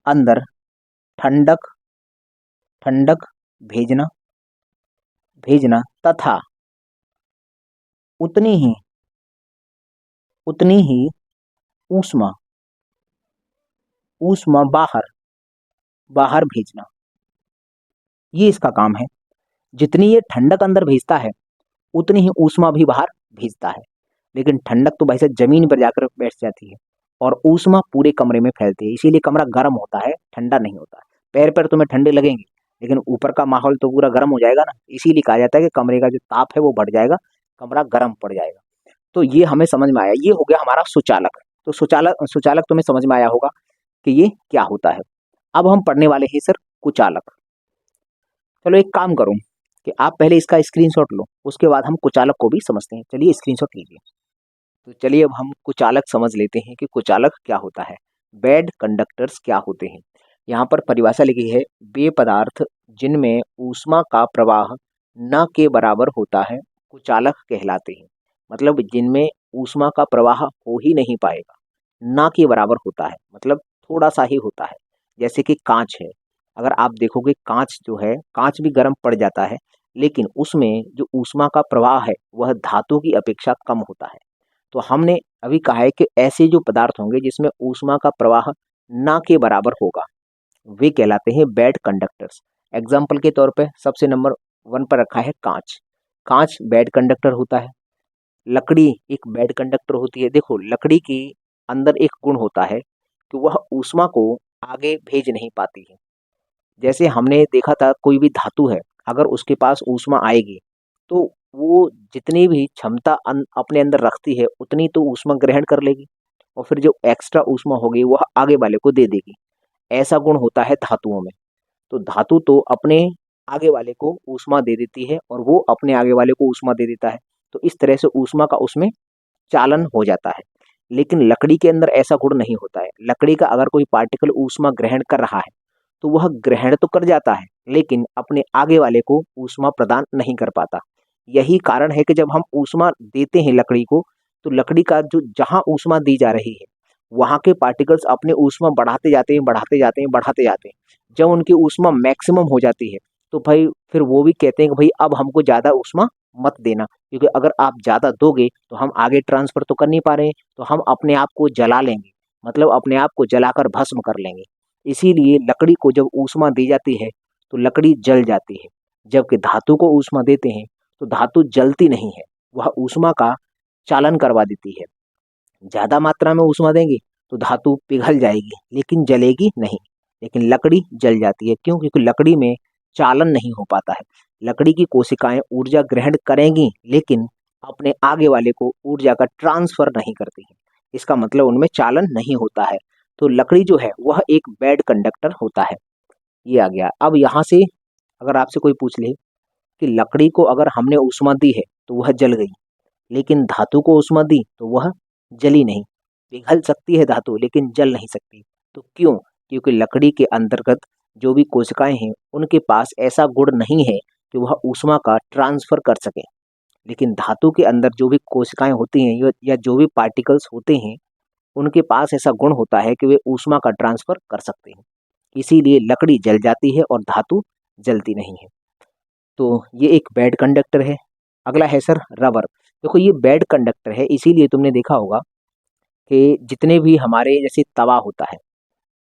अंदर ठंडक ठंडक भेजना भेजना तथा उतनी ही उतनी ही ऊष्मा ऊष्मा बाहर बाहर भेजना, ये इसका काम है। जितनी ये ठंडक अंदर भेजता है उतनी ही ऊष्मा भी बाहर भेजता है, लेकिन ठंडक तो भाई साहब जमीन पर जाकर बैठ जाती है और ऊष्मा पूरे कमरे में फैलती है, इसीलिए कमरा गर्म होता है, ठंडा नहीं होता है। पैर पर तुम्हें ठंडे लगेंगे लेकिन ऊपर का माहौल तो पूरा गर्म हो जाएगा ना, इसीलिए कहा जाता है कि कमरे का जो ताप है वो बढ़ जाएगा, कमरा गर्म पड़ जाएगा। तो ये हमें समझ में आया, ये हो गया हमारा सुचालक। तो सुचालक सुचालक तुम्हें समझ में आया होगा कि ये क्या होता है। अब हम पढ़ने वाले हैं सर कुचालक। चलो एक काम करूं कि आप पहले इसका स्क्रीनशॉट लो, उसके बाद हम कुचालक को भी समझते हैं। चलिए स्क्रीनशॉट लीजिए। तो चलिए अब हम कुचालक समझ लेते हैं कि कुचालक क्या होता है, बैड कंडक्टर्स क्या होते हैं। यहाँ पर परिभाषा लिखी है, वे पदार्थ जिनमें ऊष्मा का प्रवाह न के बराबर होता है कुचालक कहलाते हैं। मतलब जिनमें ऊष्मा का प्रवाह हो ही नहीं पाएगा, ना के बराबर होता है, मतलब थोड़ा सा ही होता है। जैसे कि कांच है, अगर आप देखोगे कांच जो है, कांच भी गर्म पड़ जाता है, लेकिन उसमें जो ऊष्मा का प्रवाह है वह धातु की अपेक्षा कम होता है। तो हमने अभी कहा है कि ऐसे जो पदार्थ होंगे जिसमें ऊष्मा का प्रवाह ना के बराबर होगा वे कहलाते हैं बैड कंडक्टर्स। एग्जाम्पल के तौर पे सबसे नंबर 1 पर रखा है कांच। कांच बैड कंडक्टर होता है। लकड़ी एक बैड कंडक्टर होती है। देखो लकड़ी की अंदर एक गुण होता है कि वह ऊष्मा को आगे भेज नहीं पाती है। जैसे हमने देखा था कोई भी धातु है, अगर उसके पास ऊष्मा आएगी तो वो जितनी भी क्षमता अपने अंदर रखती है उतनी तो ऊष्मा ग्रहण कर लेगी और फिर जो एक्स्ट्रा ऊष्मा होगी वह आगे वाले को दे देगी। ऐसा गुण होता है धातुओं में। तो धातु तो अपने आगे वाले को ऊष्मा दे देती है और वो अपने आगे वाले को ऊष्मा दे देता है। तो इस तरह से ऊष्मा का उसमें चालन हो जाता है। लेकिन लकड़ी के अंदर ऐसा गुण नहीं होता है। लकड़ी का अगर कोई पार्टिकल ऊष्मा ग्रहण कर रहा है तो वह ग्रहण तो कर जाता है लेकिन अपने आगे वाले को ऊष्मा प्रदान नहीं कर पाता। यही कारण है कि जब हम ऊष्मा देते हैं लकड़ी को तो लकड़ी का जो जहाँ ऊष्मा दी जा रही है वहाँ के पार्टिकल्स अपने ऊष्मा बढ़ाते जाते हैं, बढ़ाते जाते हैं, बढ़ाते जाते हैं। जब उनकी ऊष्मा मैक्सिमम हो जाती है तो भाई फिर वो भी कहते हैं कि भाई अब हमको ज़्यादा ऊष्मा मत देना, क्योंकि अगर आप ज़्यादा दोगे तो हम आगे ट्रांसफर तो कर नहीं पा रहे हैं, तो हम अपने आप को जला लेंगे, मतलब अपने आप को जलाकर भस्म कर लेंगे। इसीलिए लकड़ी को जब ऊष्मा दी जाती है तो लकड़ी जल जाती है, जबकि धातु को ऊष्मा देते हैं तो धातु जलती नहीं है, वह ऊष्मा का चालन करवा देती है। ज़्यादा मात्रा में ऊष्मा देंगे तो धातु पिघल जाएगी लेकिन जलेगी नहीं, लेकिन लकड़ी जल जाती है। क्यों? क्योंकि लकड़ी में चालन नहीं हो पाता है। लकड़ी की कोशिकाएं ऊर्जा ग्रहण करेंगी लेकिन अपने आगे वाले को ऊर्जा का ट्रांसफर नहीं करती हैं। इसका मतलब उनमें चालन नहीं होता है। तो लकड़ी जो है वह एक बैड कंडक्टर होता है। ये आ गया। अब यहाँ से अगर आपसे कोई पूछ ले कि लकड़ी को अगर हमने ऊष्मा दी है तो वह जल गई, लेकिन धातु को ऊष्मा दी तो वह जली नहीं। पिघल सकती है धातु लेकिन जल नहीं सकती। तो क्यों? क्योंकि लकड़ी के अंतर्गत जो भी कोशिकाएं हैं उनके पास ऐसा गुण नहीं है कि वह ऊष्मा का ट्रांसफर कर सके। लेकिन धातु के अंदर जो भी कोशिकाएं होती हैं या जो भी पार्टिकल्स होते हैं उनके पास ऐसा गुण होता है कि वे ऊष्मा का ट्रांसफर कर सकते हैं। इसीलिए लकड़ी जल जाती है और धातु जलती नहीं है। तो ये एक बैड कंडक्टर है। अगला है सर रबर। देखो ये बैड कंडक्टर है, इसीलिए तुमने देखा होगा कि जितने भी हमारे जैसे तवा होता है,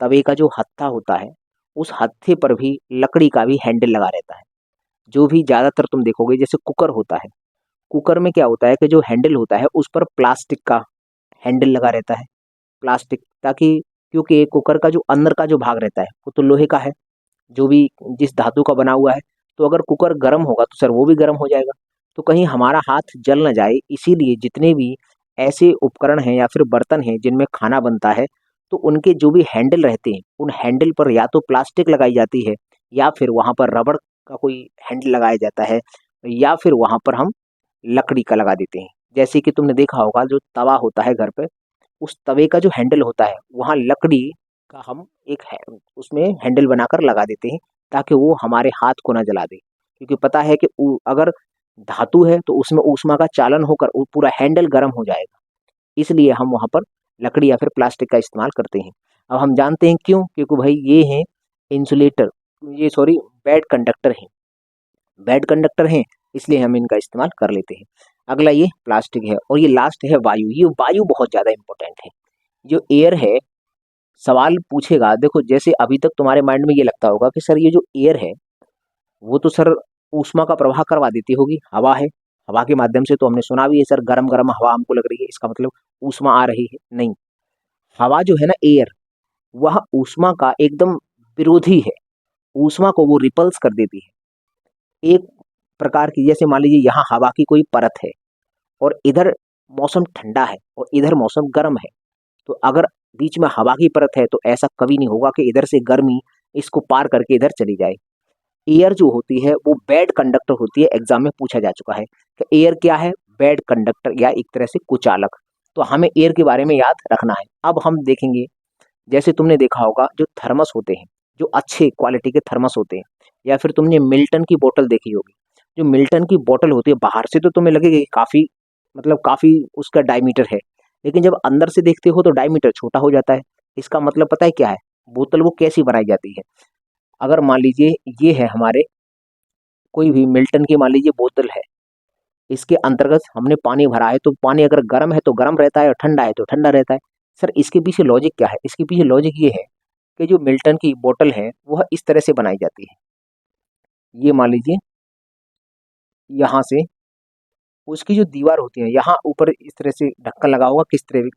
तवे का जो हत्था होता है उस हत्थे पर भी लकड़ी का भी हैंडल लगा रहता है। जो भी ज़्यादातर तुम देखोगे जैसे कुकर होता है, कुकर में क्या होता है कि जो हैंडल होता है उस पर प्लास्टिक का हैंडल लगा रहता है। प्लास्टिक, ताकि क्योंकि कुकर का जो अंदर का जो भाग रहता है वो तो लोहे का है, जो भी जिस धातु का बना हुआ है। तो अगर कुकर गर्म होगा तो सर वो भी गर्म हो जाएगा, तो कहीं हमारा हाथ जल ना जाए इसीलिए जितने भी ऐसे उपकरण हैं या फिर बर्तन हैं जिनमें खाना बनता है तो उनके जो भी हैंडल रहते हैं उन हैंडल पर या तो प्लास्टिक लगाई जाती है या फिर वहाँ पर रबड़ का कोई हैंडल लगाया जाता है या फिर वहाँ पर हम लकड़ी का लगा देते हैं। जैसे कि तुमने देखा होगा जो तवा होता है घर पे, उस तवे का जो हैंडल होता है वहाँ लकड़ी का हम एक उसमें हैंडल बनाकर लगा देते हैं ताकि वो हमारे हाथ को ना जला दे, क्योंकि पता है कि अगर धातु है तो उसमें ऊष्मा का चालन होकर वो पूरा हैंडल गर्म हो जाएगा। इसलिए हम वहाँ पर लकड़ी या फिर प्लास्टिक का इस्तेमाल करते हैं। अब हम जानते हैं क्यों, क्योंकि भाई ये हैं इंसुलेटर, ये सॉरी बैड कंडक्टर हैं, बैड कंडक्टर हैं इसलिए हम इनका इस्तेमाल कर लेते हैं। अगला ये प्लास्टिक है और ये लास्ट है वायु। ये वायु बहुत ज़्यादा इंपॉर्टेंट है। जो एयर है, सवाल पूछेगा, देखो जैसे अभी तक तुम्हारे माइंड में ये लगता होगा कि सर ये जो एयर है वो तो सर ऊष्मा का प्रवाह करवा देती होगी, हवा है, हवा के माध्यम से तो हमने सुना भी है सर गरम गरम हवा हमको लग रही है इसका मतलब ऊष्मा आ रही है। नहीं, हवा जो है ना एयर, वह ऊष्मा का एकदम विरोधी है, ऊष्मा को वो रिपल्स कर देती है। एक प्रकार की जैसे मान लीजिए यहाँ हवा की कोई परत है और इधर मौसम ठंडा है और इधर मौसम गर्म है, तो अगर बीच में हवा की परत है तो ऐसा कभी नहीं होगा कि इधर से गर्मी इसको पार करके इधर चली जाए। एयर जो होती है वो बैड कंडक्टर होती है, एग्जाम में पूछा जा चुका है कि एयर क्या है, बैड कंडक्टर या एक तरह से कुचालक। तो हमें एयर के बारे में याद रखना है। अब हम देखेंगे, जैसे तुमने देखा होगा जो थर्मस होते हैं, जो अच्छे क्वालिटी के थर्मस होते हैं, या फिर तुमने मिल्टन की बोतल देखी होगी। जो मिल्टन की बोतल होती है बाहर से तो तुम्हें लगेगी काफ़ी, मतलब काफ़ी उसका डायमीटर है, लेकिन जब अंदर से देखते हो तो डायमीटर छोटा हो जाता है। इसका मतलब पता है क्या है, बोतल वो कैसी बनाई जाती है। अगर मान लीजिए ये है हमारे कोई भी मिल्टन की मान लीजिए बोतल है, इसके अंतर्गत हमने पानी भरा है तो पानी अगर गर्म है तो गर्म रहता है और ठंडा है तो ठंडा रहता है। सर इसके पीछे लॉजिक क्या है? इसके पीछे लॉजिक ये है कि जो मिल्टन की बोतल है वह इस तरह से बनाई जाती है, ये मान लीजिए यहाँ से उसकी जो दीवार होती है यहाँ ऊपर इस तरह से ढक्कन लगा होगा, किस तरह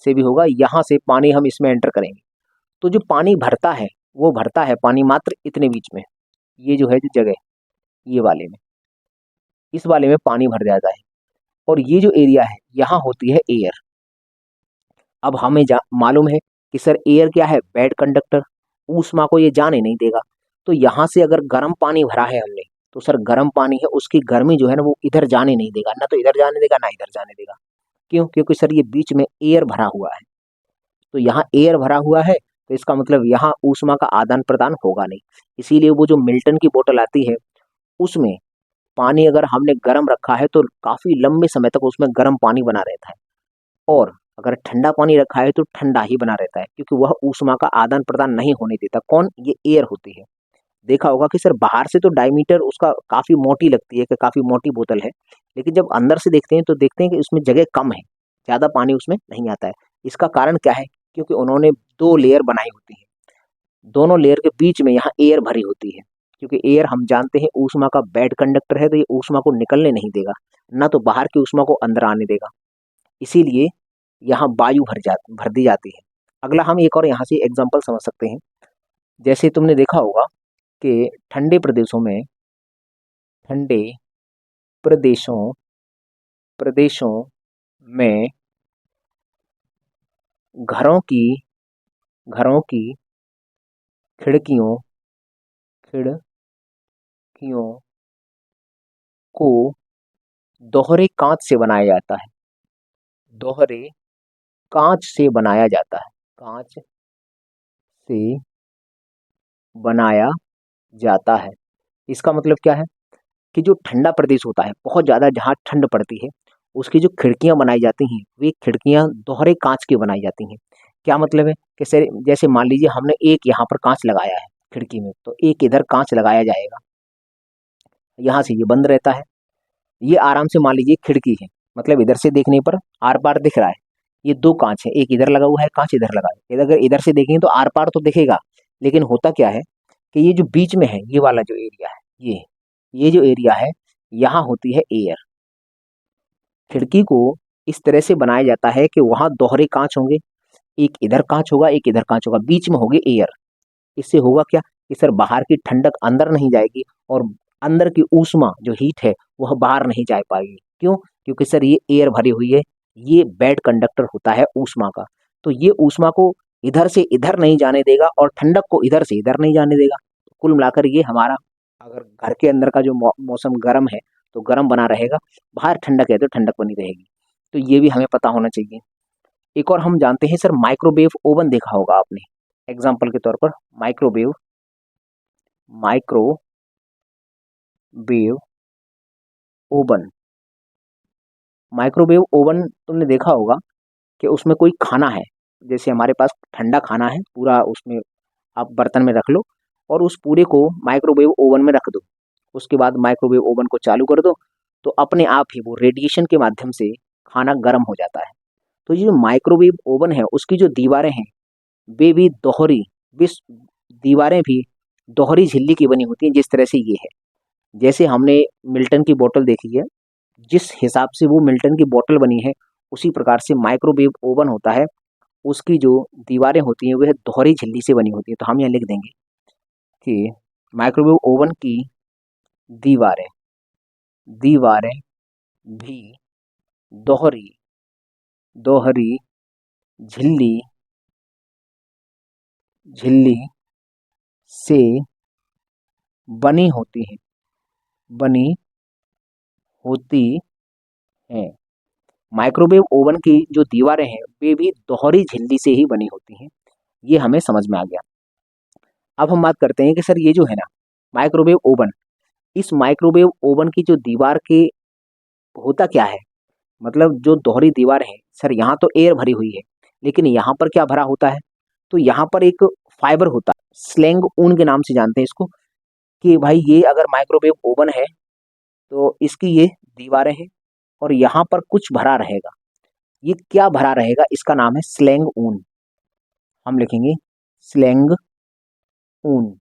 से भी होगा, यहाँ से पानी हम इसमें एंटर करेंगे तो जो पानी भरता है वो भरता है पानी मात्र इतने बीच में, ये जो है जो जगह, ये वाले में, इस वाले में पानी भर जाता है। और ये जो एरिया है यहाँ होती है एयर। अब हमें मालूम है कि सर एयर क्या है, बैड कंडक्टर, ऊष्मा को ये जाने नहीं देगा। तो यहाँ से अगर गर्म पानी भरा है हमने, तो सर गर्म पानी है उसकी गर्मी जो है ना वो इधर जाने नहीं देगा, ना तो इधर जाने देगा ना इधर जाने देगा। क्यों? क्योंकि सर ये बीच में एयर भरा हुआ है। तो यहाँ एयर भरा हुआ है तो इसका मतलब यहाँ ऊष्मा का आदान प्रदान होगा नहीं। इसीलिए वो जो मिल्टन की बोतल आती है उसमें पानी अगर हमने गर्म रखा है तो काफी लंबे समय तक उसमें गर्म पानी बना रहता है, और अगर ठंडा पानी रखा है तो ठंडा ही बना रहता है, क्योंकि वह ऊष्मा का आदान प्रदान नहीं होने देता। कौन? ये एयर होती है। देखा होगा कि सर बाहर से तो डायमीटर उसका काफी मोटी लगती है कि काफी मोटी बोतल है, लेकिन जब अंदर से देखते हैं तो देखते हैं कि उसमें जगह कम है, ज्यादा पानी उसमें नहीं आता है। इसका कारण क्या है? क्योंकि उन्होंने दो लेयर बनाई होती है, दोनों लेयर के बीच में यहाँ एयर भरी होती है। क्योंकि एयर हम जानते हैं ऊष्मा का बैड कंडक्टर है, तो ये ऊष्मा को निकलने नहीं देगा, ना तो बाहर की ऊष्मा को अंदर आने देगा। इसीलिए यहाँ वायु भर दी जाती है। अगला हम एक और यहाँ से एग्जाम्पल समझ सकते हैं। जैसे तुमने देखा होगा कि ठंडे प्रदेशों प्रदेशों में घरों की घरों की खिड़कियों खिड़कियों को दोहरे कांच से बनाया जाता है। दोहरे कांच से बनाया जाता है। कांच से बनाया जाता है। इसका मतलब क्या है कि जो ठंडा प्रदेश होता है, बहुत ज़्यादा जहाँ ठंड पड़ती है, उसकी जो खिड़कियाँ बनाई जाती हैं वे खिड़कियाँ दोहरे कांच की बनाई जाती हैं। क्या मतलब है कि सर जैसे मान लीजिए हमने एक यहाँ पर कांच लगाया है खिड़की में, तो एक इधर कांच लगाया जाएगा, यहाँ से ये बंद रहता है। ये आराम से मान लीजिए खिड़की है, मतलब इधर से देखने पर आर पार दिख रहा है। ये दो कांच है, एक इधर लगा हुआ है कांच, इधर लगा है। अगर इधर से देखेंगे तो आर पार तो दिखेगा, लेकिन होता क्या है कि ये जो बीच में है, ये वाला जो एरिया है, ये जो एरिया है, यहाँ होती है एयर। खिड़की को इस तरह से बनाया जाता है कि वहां दोहरे कांच होंगे, एक इधर कांच होगा एक इधर कांच होगा, बीच में होगी एयर। इससे होगा क्या कि सर बाहर की ठंडक अंदर नहीं जाएगी और अंदर की ऊष्मा जो हीट है वह बाहर नहीं जा पाएगी। क्यों? क्योंकि सर ये एयर भरी हुई है, ये बैड कंडक्टर होता है ऊष्मा का। तो ये ऊष्मा को इधर से इधर नहीं जाने देगा और ठंडक को इधर से इधर नहीं जाने देगा। कुल मिलाकर ये हमारा, अगर घर के अंदर का जो मौसम गर्म है तो गर्म बना रहेगा, बाहर ठंडक है तो ठंडक बनी रहेगी। तो ये भी हमें पता होना चाहिए। एक और हम जानते हैं सर, माइक्रोवेव ओवन देखा होगा आपने, एग्जाम्पल के तौर पर माइक्रोवेव ओवन। माइक्रोवेव ओवन तुमने देखा होगा कि उसमें कोई खाना है, जैसे हमारे पास ठंडा खाना है पूरा, उसमें आप बर्तन में रख लो और उस पूरे को माइक्रोवेव ओवन में रख दो। उसके बाद माइक्रोवेव ओवन को चालू कर दो तो अपने आप ही वो रेडिएशन के माध्यम से खाना गर्म हो जाता है। तो ये जो माइक्रोवेव ओवन है उसकी जो दीवारें हैं वे भी दोहरी, विस दीवारें भी दोहरी झिल्ली की बनी होती हैं, जिस तरह से ये है। जैसे हमने मिल्टन की बोतल देखी है, जिस हिसाब से वो मिल्टन की बोतल बनी है उसी प्रकार से माइक्रोवेव ओवन होता है, उसकी जो दीवारें होती हैं वह दोहरी झिल्ली से बनी होती है। तो हम यहाँ लिख देंगे कि माइक्रोवेव ओवन की दीवारें दीवारें भी दोहरी दोहरी झिल्ली झिल्ली से बनी होती हैं बनी होती हैं। माइक्रोवेव ओवन की जो दीवारें हैं वे भी दोहरी झिल्ली से ही बनी होती हैं। ये हमें समझ में आ गया। अब हम बात करते हैं कि सर ये जो है ना माइक्रोवेव ओवन, इस माइक्रोवेव ओवन की जो दीवार के होता क्या है, मतलब जो दोहरी दीवार है सर, यहाँ तो एयर भरी हुई है, लेकिन यहाँ पर क्या भरा होता है, तो यहाँ पर एक फाइबर होता है, स्लैंग ऊन के नाम से जानते हैं इसको, कि भाई ये अगर माइक्रोवेव ओवन है तो इसकी ये दीवारें हैं और यहाँ पर कुछ भरा रहेगा। ये क्या भरा रहेगा, इसका नाम है स्लैंग ऊन। हम लिखेंगे स्लैंग ऊन।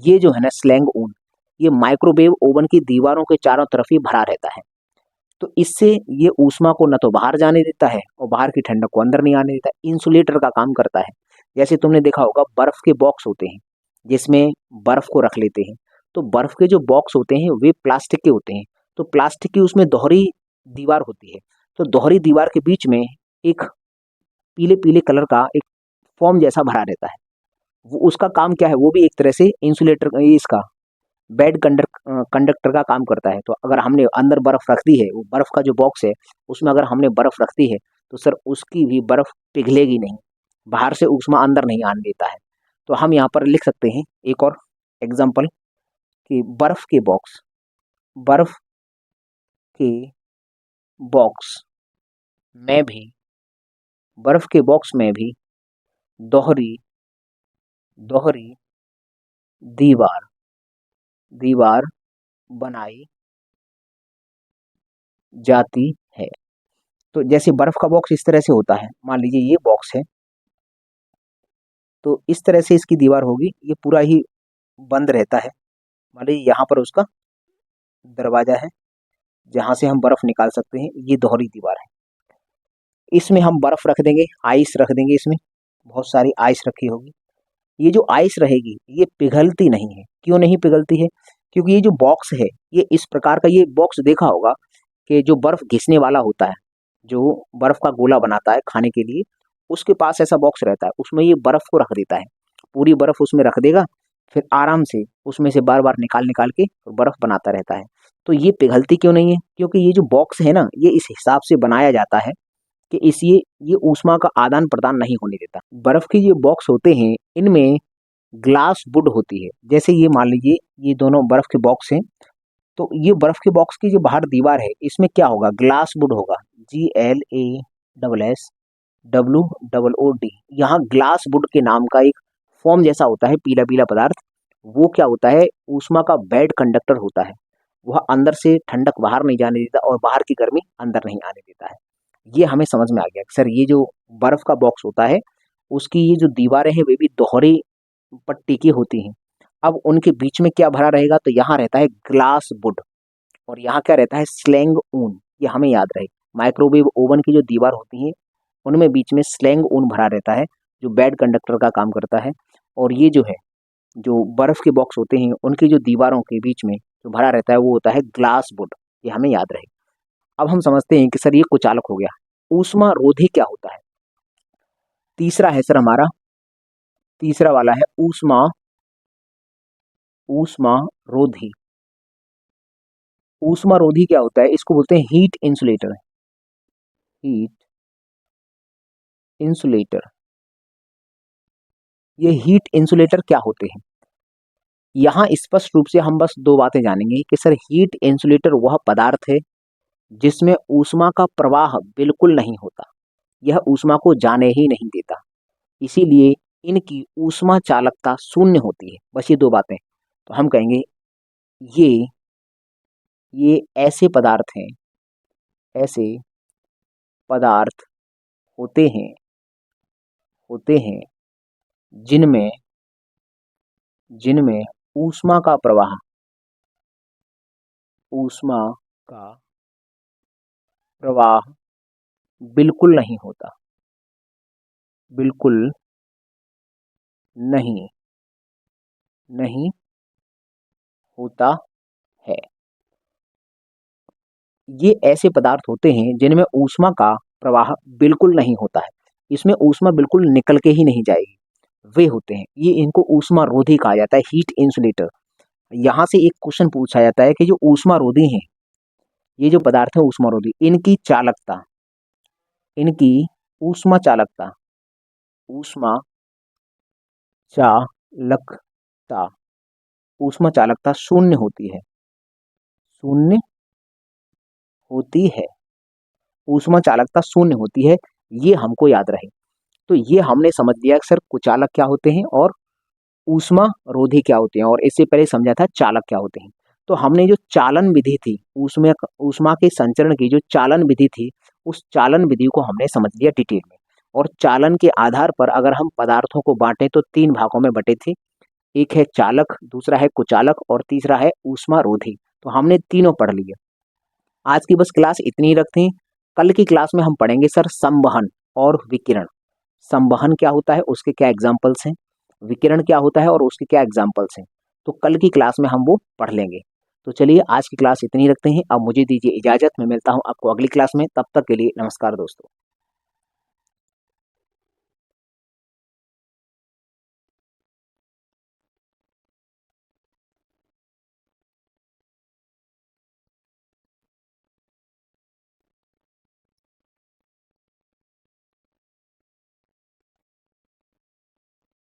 ये जो है ना स्लैंग ऊन, ये माइक्रोवेव ओवन की दीवारों के चारों तरफ ही भरा रहता है। तो इससे ये ऊष्मा को न तो बाहर जाने देता है और बाहर की ठंडक को अंदर नहीं आने देता, इंसुलेटर का काम करता है। जैसे तुमने देखा होगा बर्फ के बॉक्स होते हैं जिसमें बर्फ को रख लेते हैं, तो बर्फ के जो बॉक्स होते हैं वे प्लास्टिक के होते हैं, तो प्लास्टिक की उसमें दोहरी दीवार होती है, तो दोहरी दीवार के बीच में एक पीले पीले कलर का एक फॉर्म जैसा भरा रहता है। वो उसका काम क्या है, वो भी एक तरह से इंसुलेटर इसका बेड कंडक्टर का काम करता है। तो अगर हमने अंदर बर्फ रख दी है, वो बर्फ का जो बॉक्स है उसमें अगर हमने बर्फ रख दी है तो सर उसकी भी बर्फ पिघलेगी नहीं, बाहर से ऊष्मा अंदर नहीं आने देता है। तो हम यहाँ पर लिख सकते हैं एक और एग्जाम्पल कि बर्फ के बॉक्स में भी बर्फ के बॉक्स में भी दोहरी दोहरी दीवार दीवार बनाई जाती है। तो जैसे बर्फ का बॉक्स इस तरह से होता है, मान लीजिए ये बॉक्स है, तो इस तरह से इसकी दीवार होगी, ये पूरा ही बंद रहता है। मान लीजिए यहाँ पर उसका दरवाजा है जहाँ से हम बर्फ निकाल सकते हैं, ये दोहरी दीवार है। इसमें हम बर्फ रख देंगे, आइस रख देंगे, इसमें बहुत सारी आइस रखी होगी। ये जो आइस रहेगी ये पिघलती नहीं है। क्यों नहीं पिघलती है? क्योंकि ये जो बॉक्स है, ये इस प्रकार का, ये बॉक्स देखा होगा कि जो बर्फ घिसने वाला होता है, जो बर्फ का गोला बनाता है खाने के लिए, उसके पास ऐसा बॉक्स रहता है, उसमें ये बर्फ को रख देता है, पूरी बर्फ उसमें रख देगा, फिर आराम से उसमें से बार बार निकाल निकाल के बर्फ बनाता रहता है। तो ये पिघलती क्यों नहीं है? क्योंकि ये जो बॉक्स है ना, ये इस हिसाब से बनाया जाता है कि इसलिए ये ऊष्मा का आदान प्रदान नहीं होने देता। बर्फ के ये बॉक्स होते हैं, इनमें ग्लास वुड होती है। जैसे ये मान लीजिए ये दोनों बर्फ के बॉक्स हैं, तो ये बर्फ के बॉक्स की जो बाहर दीवार है इसमें क्या होगा, ग्लास वुड होगा, GLASSWOOD। यहाँ ग्लास वुड के नाम का एक फॉर्म जैसा होता है पीला पीला पदार्थ, वो क्या होता है, ऊष्मा का बेड कंडक्टर होता है। वह अंदर से ठंडक बाहर नहीं जाने देता और बाहर की गर्मी अंदर नहीं आने देता है। ये हमें समझ में आ गया सर, ये जो बर्फ का बॉक्स होता है उसकी ये जो दीवारें हैं वे भी दोहरी पट्टी की होती हैं। अब उनके बीच में क्या भरा रहेगा, तो यहाँ रहता है ग्लास वुड और यहाँ क्या रहता है, स्लैंग ऊन। ये हमें याद रहे, माइक्रोवेव ओवन की जो दीवार होती है उनमें बीच में स्लैंग ऊन भरा रहता है जो बेड कंडक्टर का काम करता है। और ये जो है, जो बर्फ के बॉक्स होते हैं उनकी जो दीवारों के बीच में जो भरा रहता है वो होता है ग्लास वुड। ये हमें याद रहे। अब हम समझते हैं कि सर ये कुचालक हो गया। ऊष्मा रोधी क्या होता है? तीसरा है सर हमारा, तीसरा वाला है ऊष्मा ऊष्मा रोधी। ऊष्मा रोधी क्या होता है? इसको बोलते हैं हीट इंसुलेटर। हीट इंसुलेटर, ये हीट इंसुलेटर क्या होते हैं? यहाँ स्पष्ट रूप से हम बस दो बातें जानेंगे कि सर हीट इंसुलेटर वह पदार्थ है जिसमें ऊष्मा का प्रवाह बिल्कुल नहीं होता, यह ऊष्मा को जाने ही नहीं देता, इसीलिए इनकी ऊष्मा चालकता शून्य होती है। बस ये दो बातें। तो हम कहेंगे ये ये ऐसे पदार्थ होते हैं जिनमें जिनमें ऊष्मा का ऊष्मा का प्रवाह बिल्कुल नहीं होता, बिल्कुल नहीं नहीं होता है। ये ऐसे पदार्थ होते हैं जिनमें ऊष्मा का प्रवाह बिल्कुल नहीं होता है, इसमें ऊष्मा बिल्कुल निकल के ही नहीं जाएगी, वे होते हैं, ये इनको ऊष्मा रोधी कहा जाता है, हीट इंसुलेटर। यहाँ से एक क्वेश्चन पूछा जाता है कि जो ऊष्मा रोधी हैं, ये जो पदार्थ है ऊष्मा रोधी, इनकी ऊष्मा चालकता ऊष्मा चालकता ऊष्मा चालकता शून्य होती है। ऊष्मा चालकता शून्य होती है, ये हमको याद रहे। तो ये हमने समझ लिया कि सर कुचालक क्या होते हैं और ऊष्मा रोधी क्या होते हैं, और इससे पहले समझा था चालक क्या होते हैं। तो हमने जो चालन विधि थी, ऊष्मा ऊष्मा के संचरण की जो चालन विधि थी, उस चालन विधि को हमने समझ लिया डिटेल में। और चालन के आधार पर अगर हम पदार्थों को बांटें तो तीन भागों में बटे थे, एक है चालक, दूसरा है कुचालक और तीसरा है ऊष्मा रोधी। तो हमने तीनों पढ़ लिए। आज की बस क्लास इतनी ही रखते हैं। कल की क्लास में हम पढ़ेंगे सर संवहन और विकिरण। संवहन क्या होता है, उसके क्या एग्जाम्पल्स हैं, विकिरण क्या होता है और उसके क्या एग्जाम्पल्स हैं। तो कल की क्लास में हम वो पढ़ लेंगे। तो चलिए आज की क्लास इतनी रखते हैं। अब मुझे दीजिए इजाजत, मैं मिलता हूँ आपको अगली क्लास में। तब तक के लिए नमस्कार दोस्तों।